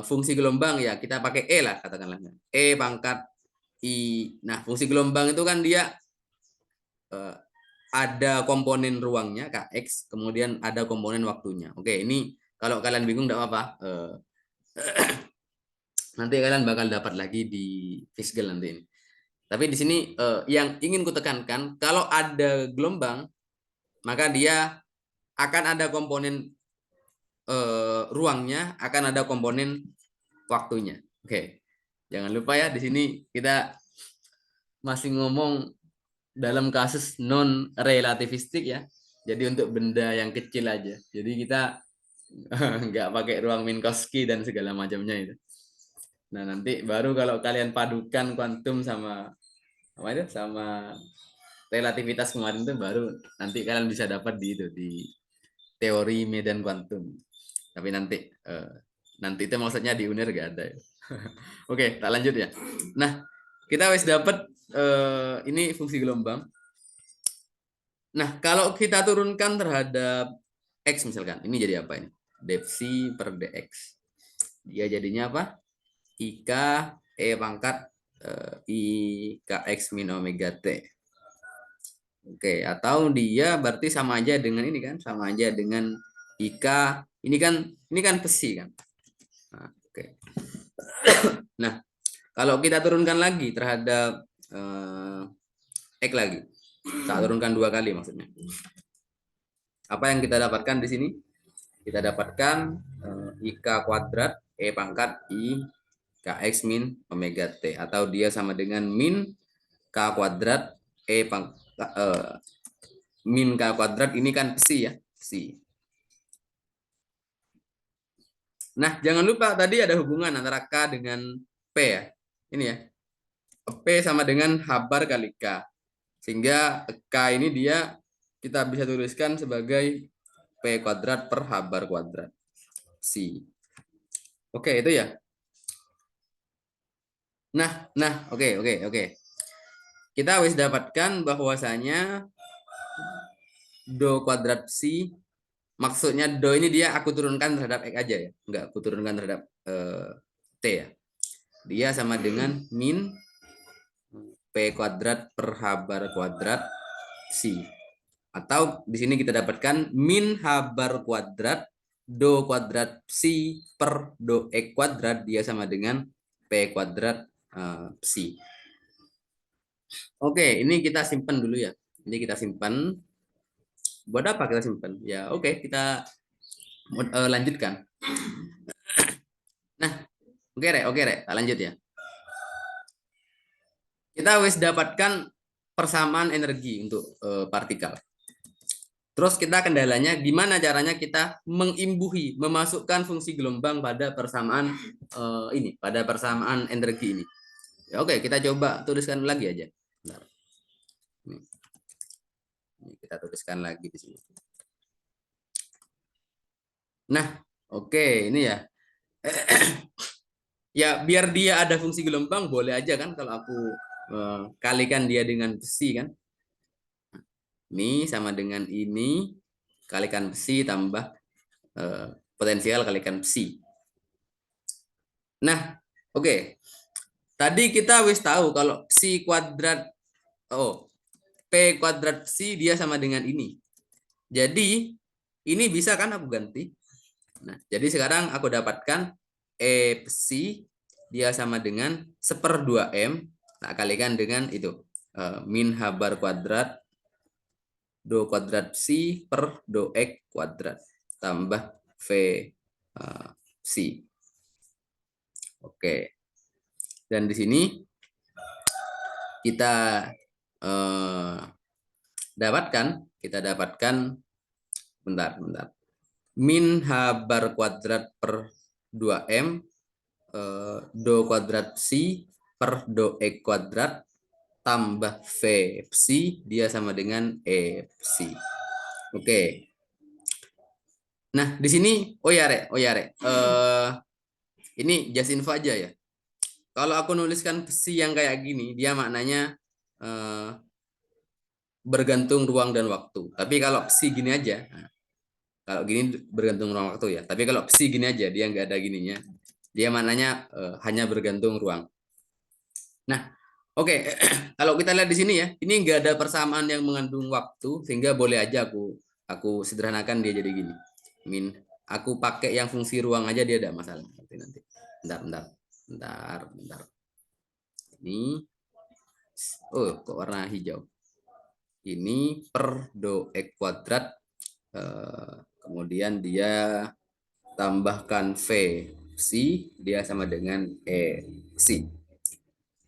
Fungsi gelombang ya kita pakai lah katakanlah. Pangkat i. Nah, fungsi gelombang itu kan dia ada komponen ruangnya Kx, kemudian ada komponen waktunya. Oke, ini kalau kalian bingung tidak apa-apa. Nanti kalian bakal dapat lagi di Fisgal nanti ini. Tapi di sini yang ingin kutekankan, kalau ada gelombang, maka dia akan ada komponen ruangnya, akan ada komponen waktunya. Oke, jangan lupa ya di sini kita masih ngomong dalam kasus non relativistik ya. Jadi untuk benda yang kecil aja. Jadi kita nggak pakai ruang Minkowski dan segala macamnya itu. Nah nanti baru kalau kalian padukan kuantum sama apa itu sama relativitas kemarin itu baru nanti kalian bisa dapat di itu di teori medan kuantum. Tapi nanti itu maksudnya di UNER gak ada ya. Oke, tak lanjut ya. Nah kita wis dapat ini fungsi gelombang. Nah, kalau kita turunkan terhadap X misalkan, ini jadi apa ini? Depsi per dx. Dia jadinya apa? IK pangkat IKX min omega T. Oke, atau dia berarti sama aja dengan ini kan? Sama aja dengan IK. Ini kan besi kan? Nah, oke. Nah, kalau kita turunkan lagi terhadap X lagi. Tak turunkan 2 kali maksudnya. Apa yang kita dapatkan di sini? Kita dapatkan IK kuadrat pangkat I Kx min omega T. Atau dia sama dengan min K kuadrat min K kuadrat ini kan psi ya. Psi. Nah, jangan lupa tadi ada hubungan antara K dengan P ya. Ini ya. P sama dengan H bar kali K. Sehingga K ini dia kita bisa tuliskan sebagai P kuadrat per H bar kuadrat psi. Oke, itu ya. Nah, oke. Kita harus dapatkan bahwasanya do kuadrat psi, maksudnya do ini dia aku turunkan terhadap x aja ya, enggak aku turunkan terhadap t ya. Dia sama dengan min p kuadrat per h bar kuadrat psi. Atau di sini kita dapatkan min h bar kuadrat do kuadrat psi per do x kuadrat, dia sama dengan p kuadrat psi. Oke, ini kita simpan dulu ya. Ini kita simpan. Buat apa kita simpan? Ya, oke, kita lanjutkan. Nah, oke, Rek. Kita lanjut ya. Kita wis dapatkan persamaan energi untuk partikel. Terus kita kendalanya gimana caranya kita mengimbuhi, memasukkan fungsi gelombang pada persamaan ini, pada persamaan energi ini. Ya, oke, kita coba tuliskan lagi aja. Bentar. Ini kita tuliskan lagi di sini. Nah, oke, ini ya. Ya, biar dia ada fungsi gelombang boleh aja kan kalau aku kalikan dia dengan besi kan. Ini sama dengan ini kalikan besi tambah potensial kalikan besi. Nah, oke. Tadi kita wis tahu kalau psi kuadrat p kuadrat psi dia sama dengan ini. Jadi ini bisa kan aku ganti. Nah, jadi sekarang aku dapatkan e psi dia sama dengan 1/2m tak kalikan dengan itu min h bar kuadrat do kuadrat psi per do x kuadrat tambah v psi. Oke. Dan di sini kita dapatkan bentar. Min h bar kuadrat per 2m do kuadrat psi per do x kuadrat tambah v psi dia sama dengan e psi. Oke. Nah, di sini Rek. Ini just info aja ya. Kalau aku nuliskan psi yang kayak gini, dia maknanya bergantung ruang dan waktu. Tapi kalau psi gini aja, kalau gini bergantung ruang waktu ya. Tapi kalau psi gini aja, dia nggak ada gininya. Dia maknanya hanya bergantung ruang. Nah, oke. Kalau kita lihat di sini ya, ini nggak ada persamaan yang mengandung waktu, sehingga boleh aja aku sederhanakan dia jadi gini. Min, aku pakai yang fungsi ruang aja dia tidak masalah. Nanti. Bentar. Ini, kok warna hijau. Ini per do x kuadrat, kemudian dia tambahkan v psi, dia sama dengan e psi.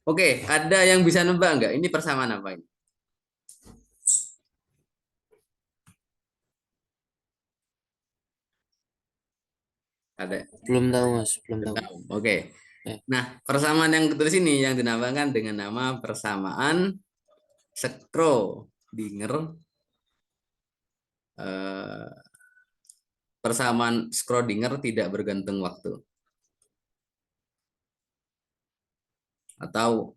Oke, ada yang bisa nebak nggak? Ini persamaan apa ini? Ada? Belum tahu Mas, belum tahu. Oke. Ya. Nah, persamaan yang ketulis ini yang dinamakan dengan nama persamaan Schrödinger. Persamaan Schrödinger tidak bergantung waktu. Atau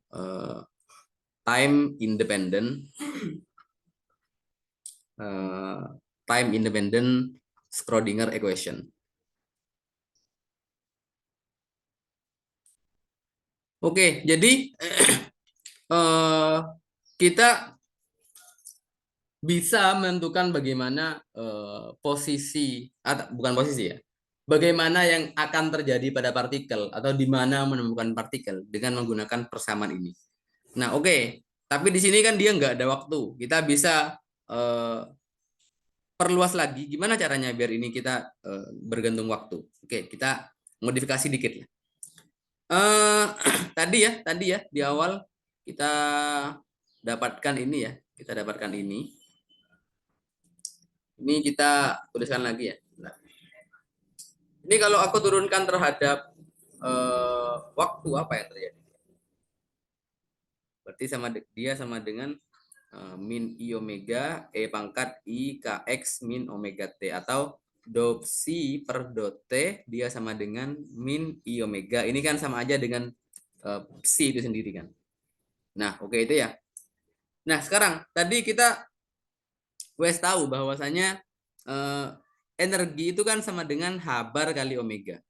time independent Schrödinger equation. Oke, jadi kita bisa menentukan bagaimana posisi atau bukan posisi ya. Bagaimana yang akan terjadi pada partikel atau di mana menemukan partikel dengan menggunakan persamaan ini. Nah, oke. Tapi di sini kan dia nggak ada waktu. Kita bisa perluas lagi. Gimana caranya biar ini kita bergantung waktu? Oke, kita modifikasi dikit ya. Tadi ya di awal kita dapatkan ini ya. Kita dapatkan ini. Ini kita tuliskan lagi ya. Nah. Ini kalau aku turunkan terhadap waktu apa yang terjadi? Berarti dia sama dengan min I omega E pangkat I KX min omega T, atau dou psi per dot T dia sama dengan min I omega. Ini kan sama aja dengan psi itu sendiri kan. Nah, oke itu ya. Nah, sekarang tadi kita wes tahu bahwasanya energi itu kan sama dengan H bar kali omega.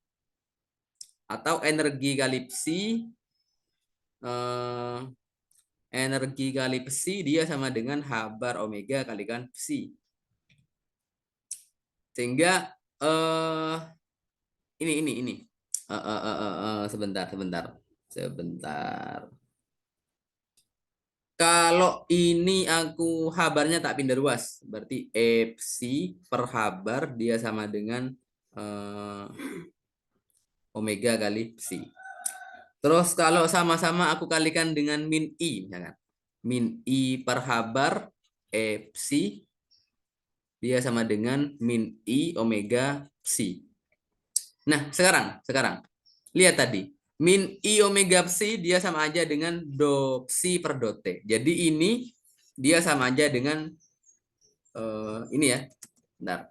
Atau energi kali psi dia sama dengan H bar omega kalikan psi. Sehingga ini sebentar. Kalau ini aku habarnya tak pindah ruas, berarti psi per habar dia sama dengan omega kali psi. Terus kalau sama-sama aku kalikan dengan min I, misalkan. Min I per habar psi dia sama dengan min I omega psi. Nah, sekarang lihat tadi. Min I omega psi dia sama aja dengan do psi per do T. Jadi ini dia sama aja dengan ini ya. Bentar.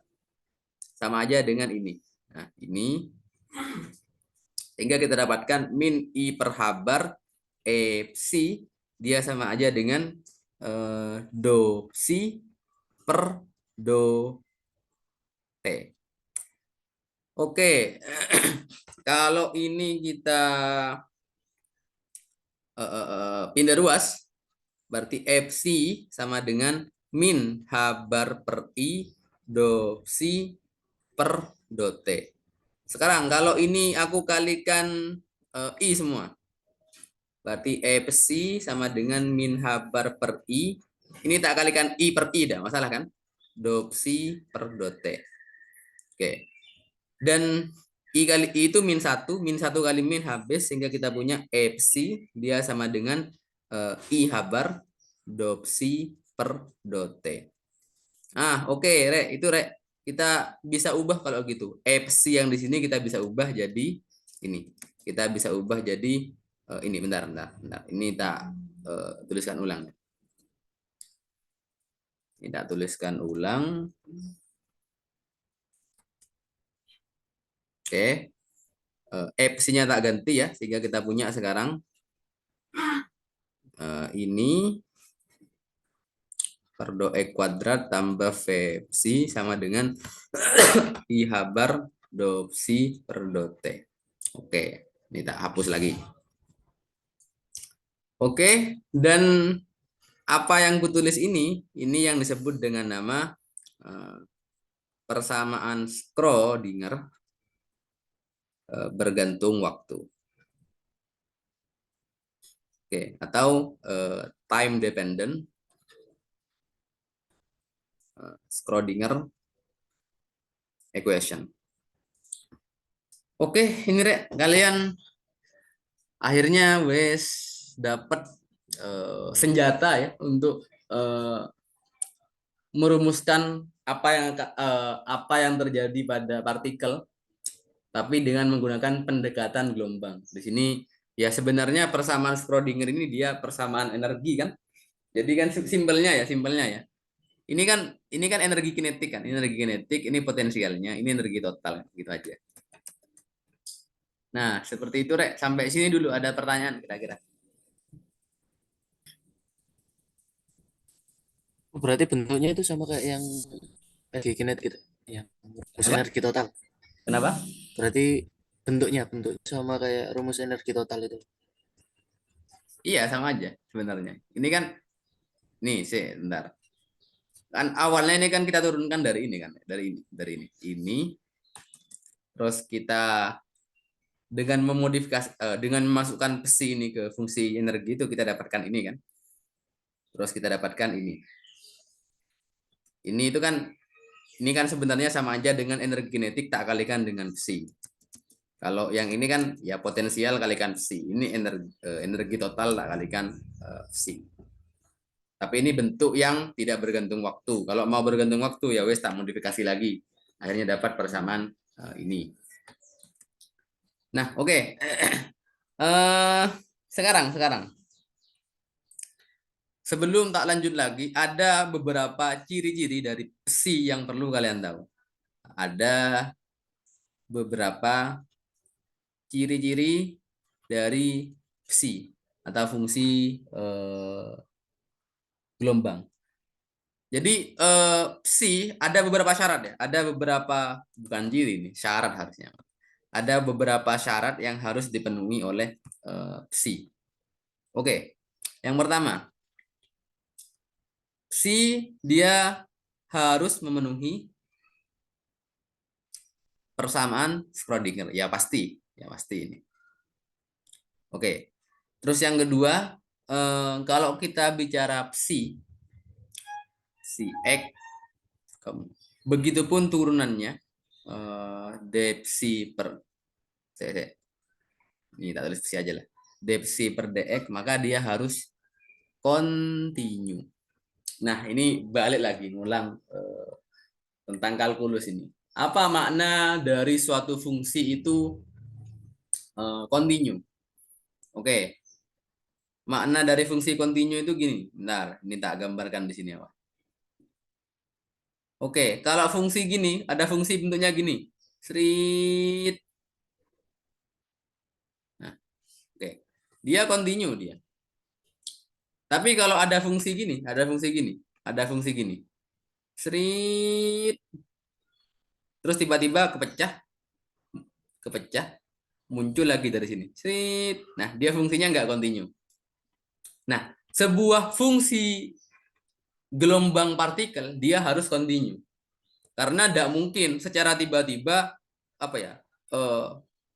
Sama aja dengan ini. Nah, ini. Sehingga kita dapatkan min I per habar psi dia sama aja dengan do psi per do T. Oke. Kalau ini kita pindah ruas, berarti psi sama dengan min H bar per I do psi per do T. Sekarang kalau ini aku kalikan I semua. Berarti psi sama dengan min H bar per I. Ini tak kalikan I per I, dah masalah kan? Do psi per do T. Oke. Dan I kali I itu min 1 kali min habis, sehingga kita punya psi dia sama dengan I H bar do psi per do T. Oke, Rek, itu Rek. Kita bisa ubah kalau gitu. Psi yang di sini kita bisa ubah jadi ini. Kita bisa ubah jadi ini, bentar. Ini tak tuliskan ulang. Ini tak tuliskan ulang. Oke. Psi-nya tak ganti ya, sehingga kita punya sekarang ini per do E kuadrat tambah V psi sama dengan I H bar do psi per do T. Oke, ini tak hapus lagi. Oke, dan apa yang kutulis ini yang disebut dengan nama persamaan Schrödinger bergantung waktu. Oke, atau time dependent Schrödinger equation. Oke, ini Rek, kalian akhirnya wes dapat senjata ya untuk merumuskan apa yang terjadi pada partikel, tapi dengan menggunakan pendekatan gelombang. Di sini ya sebenarnya persamaan Schrödinger ini dia persamaan energi kan. Jadi kan simpelnya ya. Ini kan energi kinetik kan, ini potensialnya, ini energi total gitu aja. Nah, seperti itu Rek. Sampai sini dulu, ada pertanyaan kira-kira. Berarti bentuknya itu sama kayak yang energi kinetik gitu, yang rumus Apa? energi total. Kenapa? Berarti bentuknya sama kayak rumus energi total itu. Iya, sama aja sebenarnya. Ini kan nih, bentar. Kan awalnya ini kan kita turunkan dari ini kan, dari ini. Ini terus kita dengan memodifikasi dengan memasukkan psi ini ke fungsi energi itu kita dapatkan ini kan. Terus kita dapatkan ini. Ini itu kan sebenarnya sama aja dengan energi kinetik tak kalikan dengan psi. Kalau yang ini kan ya potensial kalikan psi. Ini energi total tak kalikan psi. Tapi ini bentuk yang tidak bergantung waktu. Kalau mau bergantung waktu ya wes tak modifikasi lagi. Akhirnya dapat persamaan ini. Nah, oke. Sekarang sebelum tak lanjut lagi, ada beberapa ciri-ciri dari psi yang perlu kalian tahu. Ada beberapa ciri-ciri dari psi atau fungsi gelombang. Jadi psi ada beberapa syarat ya. Ada beberapa, bukan ciri nih, syarat harusnya. Ada beberapa syarat yang harus dipenuhi oleh psi. Oke, yang pertama, psi dia harus memenuhi persamaan Schrödinger. Ya pasti ini. Oke, terus yang kedua, kalau kita bicara psi X, begitupun turunannya, d psi per ini tak tulis psi aja lah, d psi per dx, maka dia harus kontinu. Nah, ini balik lagi ngulang tentang kalkulus ini. Apa makna dari suatu fungsi itu kontinu? Oke, makna dari fungsi kontinu itu gini. Bentar, ini tak gambarkan di sini apa. Oke, kalau fungsi gini, ada fungsi bentuknya gini. Srit. Nah, oke. Dia kontinu dia. Tapi kalau ada fungsi gini, ada fungsi gini. Srit. Terus tiba-tiba kepecah, muncul lagi dari sini. Srit. Nah, dia fungsinya nggak kontinu. Nah, sebuah fungsi gelombang partikel dia harus kontinu. Karena tidak mungkin secara tiba-tiba apa ya?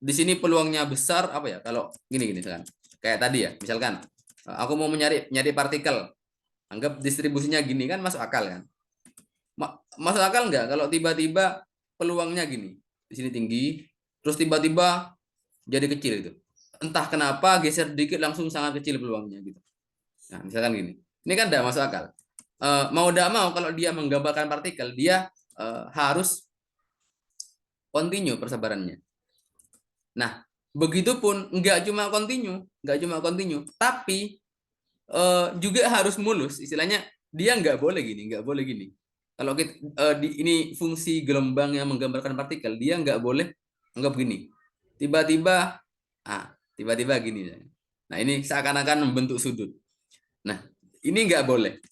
Di sini peluangnya besar apa ya? Kalau gini misalkan. Kayak tadi ya, misalkan aku mau nyari partikel. Anggap distribusinya gini kan masuk akal kan? Masuk akal nggak kalau tiba-tiba peluangnya gini. Di sini tinggi, terus tiba-tiba jadi kecil itu. Entah kenapa geser dikit langsung sangat kecil peluangnya gitu. Nah, misalkan gini. Ini kan tidak masuk akal. Mau tidak mau kalau dia menggambarkan partikel, dia harus kontinu persebarannya. Nah, begitupun nggak cuma kontinu, tapi juga harus mulus. Istilahnya dia nggak boleh gini. Kalau kita, ini fungsi gelombang yang menggambarkan partikel, dia nggak boleh anggap gini. Tiba-tiba, tiba-tiba gini. Nah, ini seakan-akan membentuk sudut. Nah, ini nggak boleh.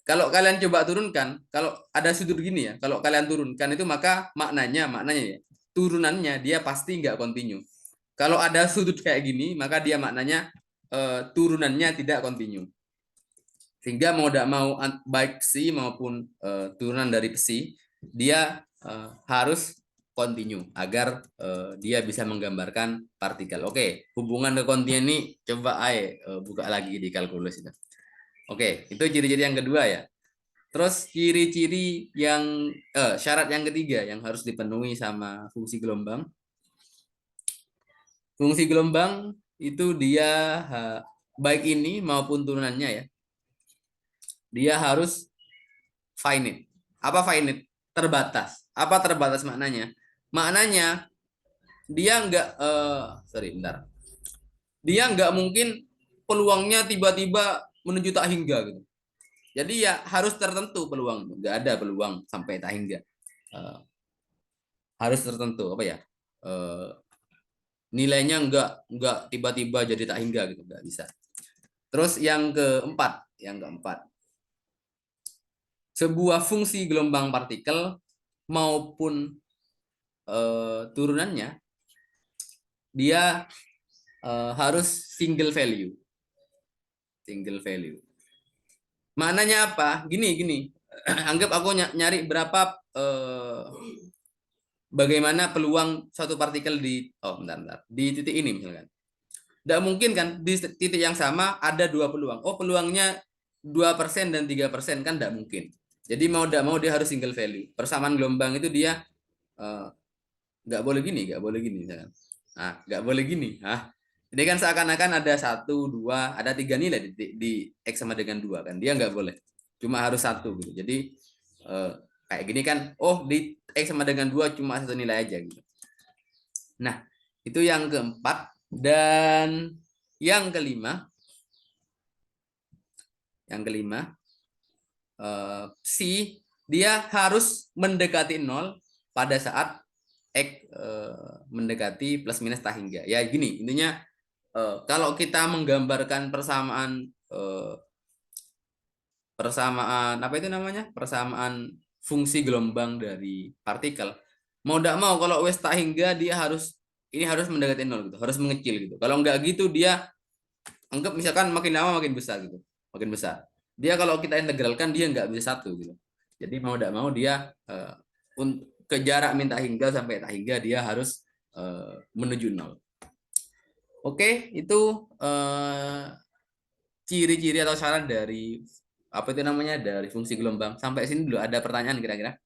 Kalau kalian coba turunkan, kalau ada sudut gini ya, kalau kalian turunkan itu maka maknanya ya, turunannya dia pasti nggak kontinu. Kalau ada sudut kayak gini, maka dia maknanya turunannya tidak kontinu. Sehingga mau tidak mau baik psi maupun turunan dari psi, dia harus kontinu agar dia bisa menggambarkan partikel. Oke, hubungan ke kontinu ini coba buka lagi di kalkulus itu. Oke, itu ciri-ciri yang kedua ya. Terus ciri-ciri yang syarat yang ketiga yang harus dipenuhi sama fungsi gelombang. Fungsi gelombang itu dia baik ini maupun turunannya ya. Dia harus finite. Apa finite? Terbatas. Apa terbatas maknanya? Maknanya dia nggak bentar. Dia nggak mungkin peluangnya tiba-tiba menuju tak hingga gitu. Jadi ya harus tertentu peluang, nggak ada peluang sampai tak hingga. Harus tertentu apa ya? Nilainya nggak tiba-tiba jadi tak hingga gitu, nggak bisa. Terus yang keempat, sebuah fungsi gelombang partikel maupun turunannya dia harus single value. Maknanya apa? Gini. Anggap aku nyari berapa bagaimana peluang suatu partikel di titik ini misalkan. Tidak mungkin kan di titik yang sama ada dua peluang. Oh, peluangnya 2% dan 3% kan tidak mungkin. Jadi mau tidak mau dia harus single value. Persamaan gelombang itu dia nggak boleh gini. Misalkan. Nah, nggak boleh gini. Ini kan seakan-akan ada 1, 2, ada 3 nilai di X sama dengan 2 kan. Dia nggak boleh. Cuma harus 1 gitu. Jadi kayak gini kan, oh di X sama dengan 2 cuma 1 nilai aja gitu. Nah, itu yang keempat. Dan yang kelima Yang kelima, psi dia harus mendekati nol pada saat X mendekati plus minus tak hingga. Ya gini, intinya kalau kita menggambarkan persamaan apa itu namanya? Persamaan fungsi gelombang dari partikel. Mau tidak mau kalau wes tak hingga dia harus mendekati nol gitu, harus mengecil gitu. Kalau enggak gitu dia anggap misalkan makin lama makin besar gitu, makin besar. Dia kalau kita integralkan dia nggak bisa satu gitu. Jadi mau tidak mau dia ke jarak minta hingga sampai tak hingga dia harus menuju nol. Oke, itu ciri-ciri atau syarat dari apa itu namanya dari fungsi gelombang. Sampai sini dulu ada pertanyaan kira-kira?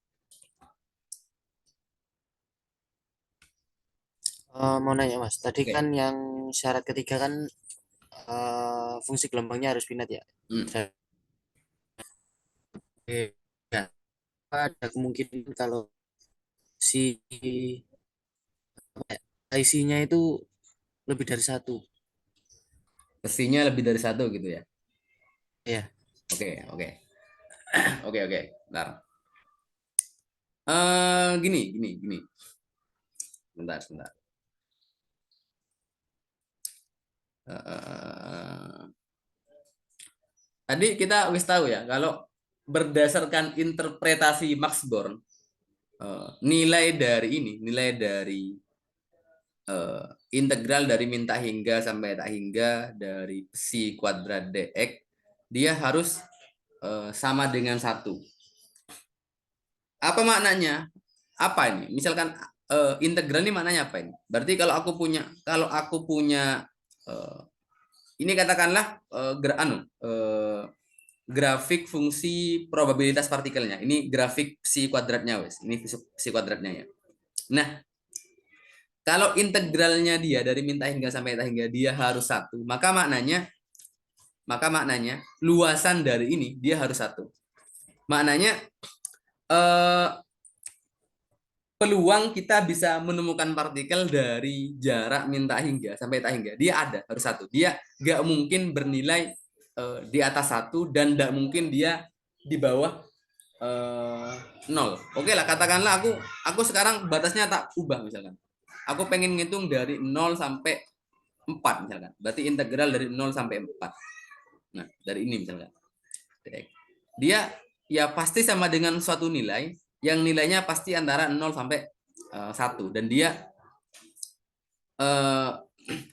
Mau nanya Mas, tadi kan Oke. yang syarat ketiga kan fungsi gelombangnya harus finite ya. Hmm. Ya, ada kemungkinan kalau si IC-nya itu lebih dari satu. Pastinya lebih dari satu gitu ya. Ya, Oke, oke. Oke, oke. Bentar. Gini. Bentar, bentar. Eh, Tadi kita wis tahu ya kalau berdasarkan interpretasi Max Born nilai dari eh, integral dari minta hingga sampai tak hingga dari psi kuadrat dx dia harus sama dengan satu. Apa maknanya? Apa ini? Misalkan integral ini maknanya apa ini? Berarti kalau aku punya eh, ini katakanlah grafik fungsi probabilitas partikelnya. Ini grafik psi kuadratnya wes. Ini psi kuadratnya ya. Nah, kalau integralnya dia dari minta hingga sampai tak hingga dia harus satu, maka maknanya luasan dari ini dia harus satu. Maknanya eh, peluang kita bisa menemukan partikel dari jarak minta hingga sampai tak hingga dia ada harus satu. Dia nggak mungkin bernilai di atas satu dan nggak mungkin dia di bawah eh, nol. Oke lah, katakanlah aku sekarang batasnya tak ubah misalkan. Aku pengen ngitung dari nol sampai 4 misalkan. Berarti integral dari nol sampai 4. Nah, dari ini misalkan. Dia ya pasti sama dengan suatu nilai yang nilainya pasti antara nol sampai 1 dan dia eh,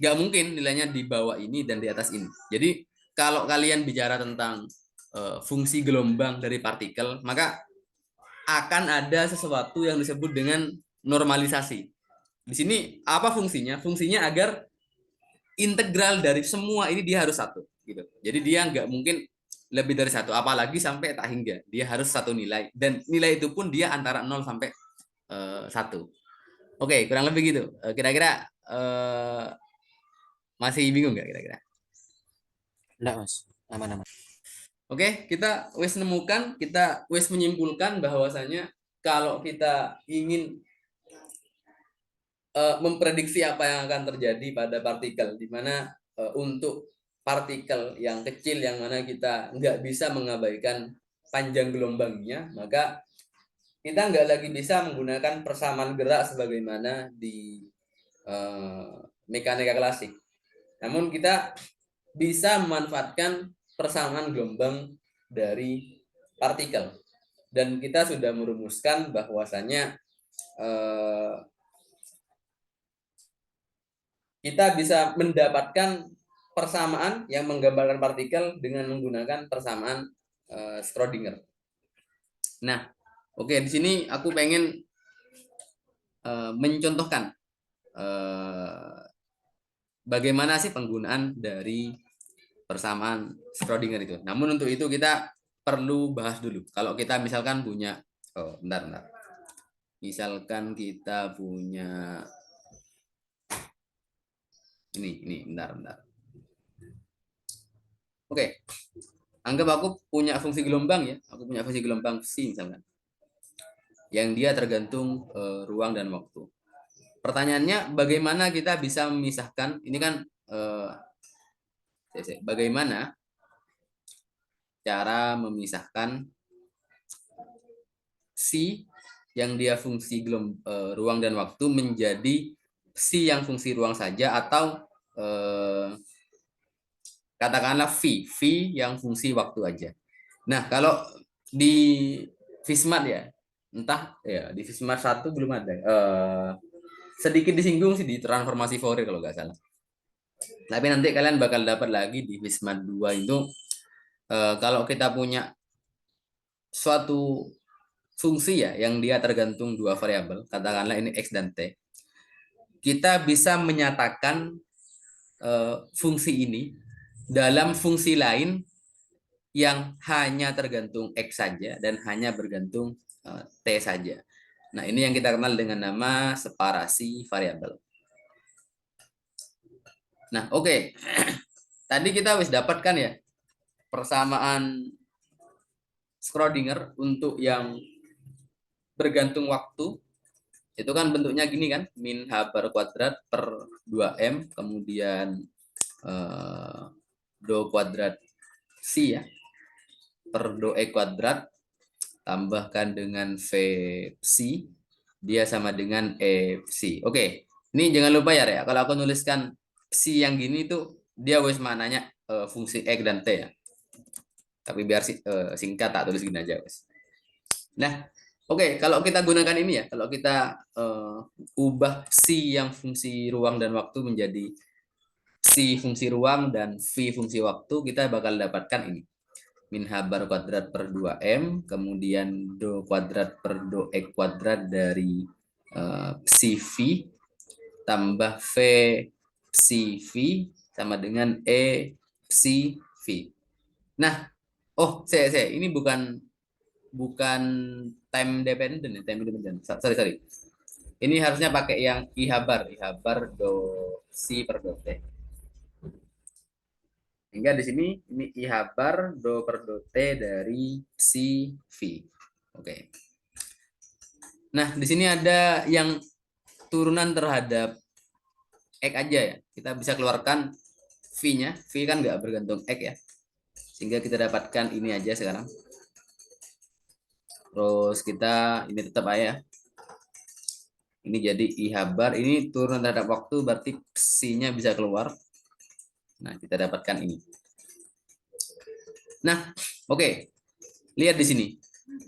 nggak mungkin nilainya di bawah ini dan di atas ini. Jadi kalau kalian bicara tentang fungsi gelombang dari partikel, maka akan ada sesuatu yang disebut dengan normalisasi. Di sini apa fungsinya? Fungsinya agar integral dari semua ini dia harus satu, gitu. Jadi dia nggak mungkin lebih dari satu, apalagi sampai tak hingga. Dia harus satu nilai dan nilai itu pun dia antara nol sampai satu. Oke, kurang lebih gitu. Kira-kira masih bingung nggak kira-kira? enggak Mas. Aman-aman. Oke, kita wis menyimpulkan bahwasanya kalau kita ingin memprediksi apa yang akan terjadi pada partikel, di mana untuk partikel yang kecil yang mana kita nggak bisa mengabaikan panjang gelombangnya, maka kita nggak lagi bisa menggunakan persamaan gerak sebagaimana di mekanika klasik. Namun kita bisa memanfaatkan persamaan gelombang dari partikel. Dan kita sudah merumuskan bahwasanya kita bisa mendapatkan persamaan yang menggambarkan partikel dengan menggunakan persamaan Schrödinger. Nah, oke, di sini aku pengen mencontohkan bagaimana sih penggunaan dari persamaan Schrödinger itu. Namun untuk itu kita perlu bahas dulu. Kalau kita misalkan punya, bentar. Misalkan kita punya ini, bentar. Oke, anggap aku punya fungsi gelombang ya. Aku punya fungsi gelombang psi misalkan, yang dia tergantung ruang dan waktu. Pertanyaannya, bagaimana kita bisa memisahkan? Ini kan bagaimana cara memisahkan si yang dia fungsi ruang dan waktu menjadi si yang fungsi ruang saja, atau katakanlah V yang fungsi waktu aja. Nah, kalau di Vismat ya, entah ya di Vismat 1 belum ada. Sedikit disinggung sih di transformasi Fourier kalau nggak salah. Tapi nanti kalian bakal dapat lagi di Vismat 2 itu, kalau kita punya suatu fungsi ya yang dia tergantung dua variabel, katakanlah ini X dan T, kita bisa menyatakan fungsi ini dalam fungsi lain yang hanya tergantung X saja dan hanya bergantung T saja. Nah, ini yang kita kenal dengan nama separasi variabel. Nah, oke. Tadi kita wis dapatkan ya persamaan Schrödinger untuk yang bergantung waktu. Itu kan bentuknya gini kan, min h bar kuadrat per 2m, kemudian do kuadrat c ya, per do e kuadrat, tambahkan dengan v psi, dia sama dengan e psi. Oke, ini jangan lupa ya, kalau aku nuliskan psi yang gini tuh dia wes maknanya fungsi x dan t ya. Tapi biar singkat tak tulis gini aja wes. Nah, oke, kalau kita gunakan ini ya, kalau kita ubah psi yang fungsi ruang dan waktu menjadi psi fungsi ruang dan v fungsi waktu, kita bakal dapatkan ini. Min h bar kuadrat per 2m, kemudian do kuadrat per do e kuadrat dari psi v, tambah v psi v, sama dengan e psi v. Nah, ini bukan time dependent ya, time dependent. Sorry. Ini harusnya pakai yang i bar do si per do t. Hingga di sini ini i bar do per do t dari si v. Oke. Nah, di sini ada yang turunan terhadap x aja ya. Kita bisa keluarkan v-nya. V kan nggak bergantung x ya. Sehingga kita dapatkan ini aja sekarang. Terus kita ini tetap aja. Ini jadi i bar, ini turun terhadap waktu, berarti psi-nya bisa keluar. Nah, kita dapatkan ini. Nah, oke. Lihat di sini.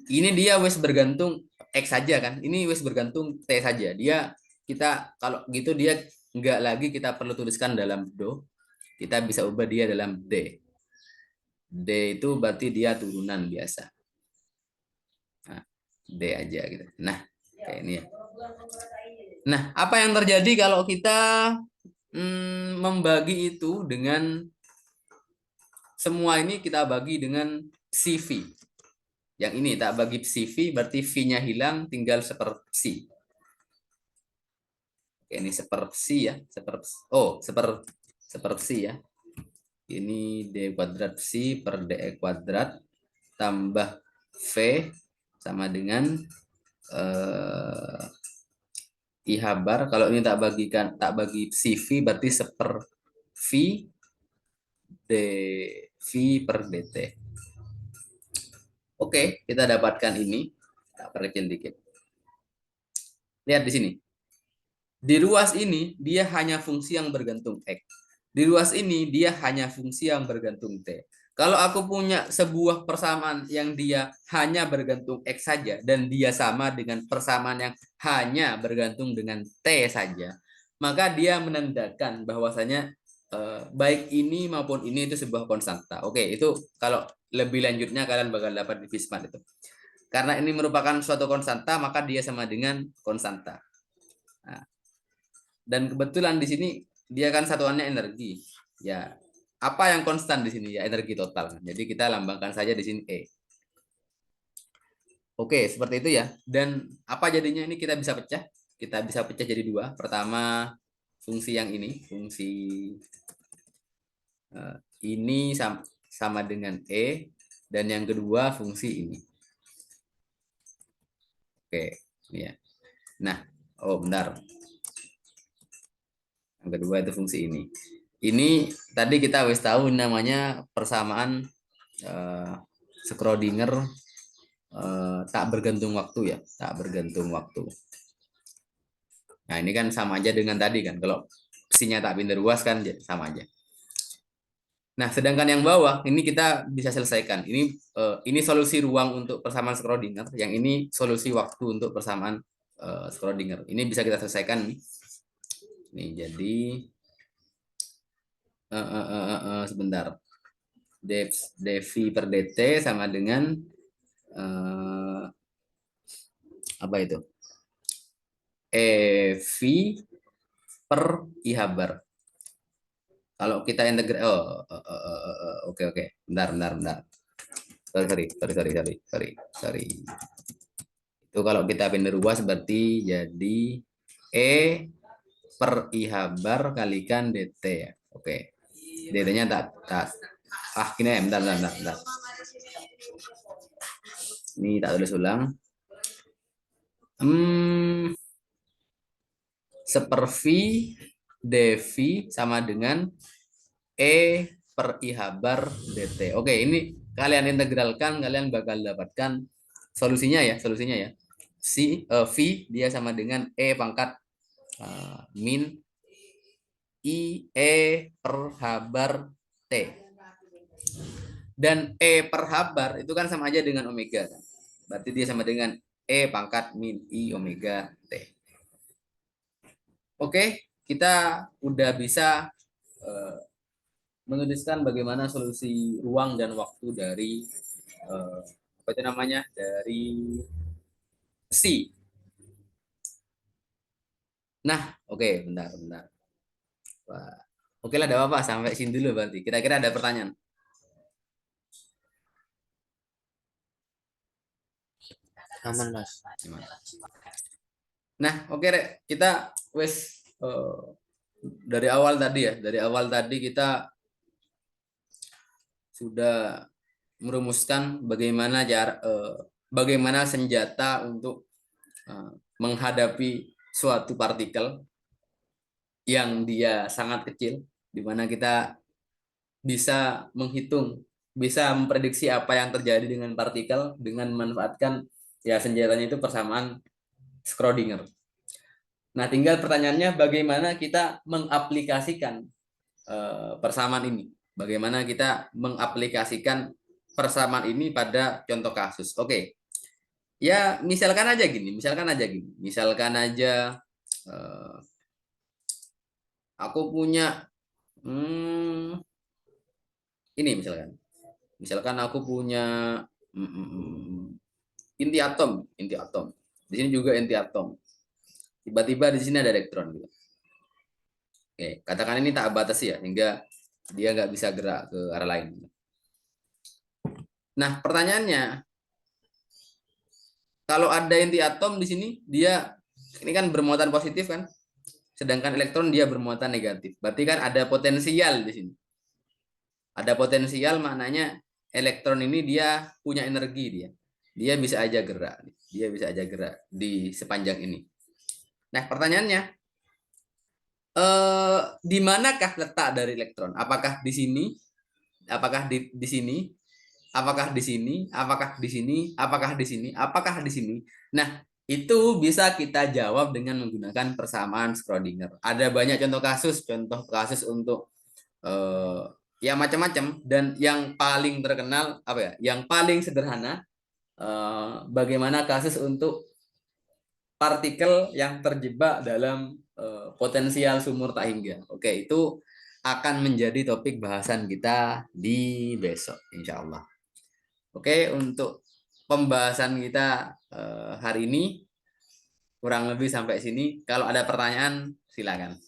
Ini dia wes bergantung X saja kan. Ini wes bergantung T saja. Kita kalau gitu dia nggak lagi kita perlu tuliskan dalam do. Kita bisa ubah dia dalam D. D itu berarti dia turunan biasa. Nah, D aja gitu. Nah, kayak ini ya. Nah, apa yang terjadi kalau kita membagi itu dengan semua ini kita bagi dengan CV. Yang ini tak bagi CV berarti V-nya hilang, tinggal seperpsi. Oke, ini seperpsi ya, seperpsi ya. Ini D kuadrat psi per DE kuadrat tambah V sama dengan I bar. Kalau ini tak bagi CV berarti seper V dV per dt. Oke, kita dapatkan ini. Tak perkecil dikit. Lihat di sini. Di ruas ini dia hanya fungsi yang bergantung X. Di ruas ini dia hanya fungsi yang bergantung T. Kalau aku punya sebuah persamaan yang dia hanya bergantung X saja dan dia sama dengan persamaan yang hanya bergantung dengan T saja, maka dia menandakan bahwasanya baik ini maupun ini itu sebuah konstanta. Oke, itu kalau lebih lanjutnya kalian bakal dapat di Vismat itu. Karena ini merupakan suatu konstanta, maka dia sama dengan konstanta. Nah, dan kebetulan di sini dia kan satuannya energi. Ya, apa yang konstan di sini? Ya, energi total. Jadi kita lambangkan saja di sini E. Oke, seperti itu ya. Dan apa jadinya ini kita bisa pecah? Kita bisa pecah jadi dua. Pertama, fungsi yang ini, fungsi ini sama dengan E, dan yang kedua fungsi ini. Oke, ini ya. Nah, benar. Yang kedua itu fungsi ini. Ini tadi kita wis tahu namanya persamaan Schrödinger tak bergantung waktu ya, tak bergantung waktu. Nah, ini kan sama aja dengan tadi kan. Kalau psinya tak pindah ruas kan sama aja. Nah, sedangkan yang bawah ini kita bisa selesaikan. Ini solusi ruang untuk persamaan Schrödinger, yang ini solusi waktu untuk persamaan Schrödinger. Ini bisa kita selesaikan nih. Nih, jadi sebentar. dv per dt sama dengan apa itu? EV per I bar. Kalau kita integrasi, oke. Bentar. Sorry. Itu kalau kita pindah ruas berarti jadi E per I bar kalikan dt ya. Oke. dt-nya tak. Gini ya, bentar. Ini tak tulis ulang. Sepervi dv sama dengan E per I bar dt. Oke, ini kalian integralkan, kalian bakal dapatkan solusinya ya. V dia sama dengan E pangkat min I E per H bar T. Dan E per H bar itu kan sama aja dengan omega. Berarti dia sama dengan E pangkat min I omega T. Oke, kita udah bisa menuliskan bagaimana solusi ruang dan waktu dari apa itu namanya, dari psi. Nah, oke, bentar. Wah. Oke lah, ada apa-apa sampai sini dulu berarti. Kira-kira ada pertanyaan? Aman, Mas. Nah, oke Rek, kita wes dari awal tadi kita sudah merumuskan bagaimana senjata untuk menghadapi suatu partikel yang dia sangat kecil, di mana kita bisa memprediksi apa yang terjadi dengan partikel dengan memanfaatkan ya senjatanya itu persamaan Schrödinger. Nah, tinggal pertanyaannya bagaimana kita mengaplikasikan persamaan ini. Bagaimana kita mengaplikasikan persamaan ini pada contoh kasus. Oke. Ya, misalkan aja gini. Misalkan aja aku punya ini misalkan aku punya inti atom. Di sini juga inti atom. Tiba-tiba di sini ada elektron gitu. Oke, katakan ini tak batasi ya, hingga dia nggak bisa gerak ke arah lain. Nah, pertanyaannya, kalau ada inti atom di sini, dia ini kan bermuatan positif kan, sedangkan elektron dia bermuatan negatif. Berarti kan ada potensial di sini. Ada potensial, maknanya elektron ini dia punya energi dia. Dia bisa aja gerak. Di sepanjang ini. Nah, pertanyaannya, di manakah letak dari elektron? Apakah di sini? Apakah di sini? Apakah di sini? Apakah di sini? Apakah di sini? Apakah di sini? Nah, itu bisa kita jawab dengan menggunakan persamaan Schrödinger. Ada banyak contoh kasus untuk ya macam-macam, dan yang paling terkenal apa ya? Yang paling sederhana, bagaimana kasus untuk partikel yang terjebak dalam potensial sumur tak hingga. Oke, itu akan menjadi topik bahasan kita di besok, insya Allah. Oke, untuk pembahasan kita hari ini kurang lebih sampai sini. Kalau ada pertanyaan, silakan.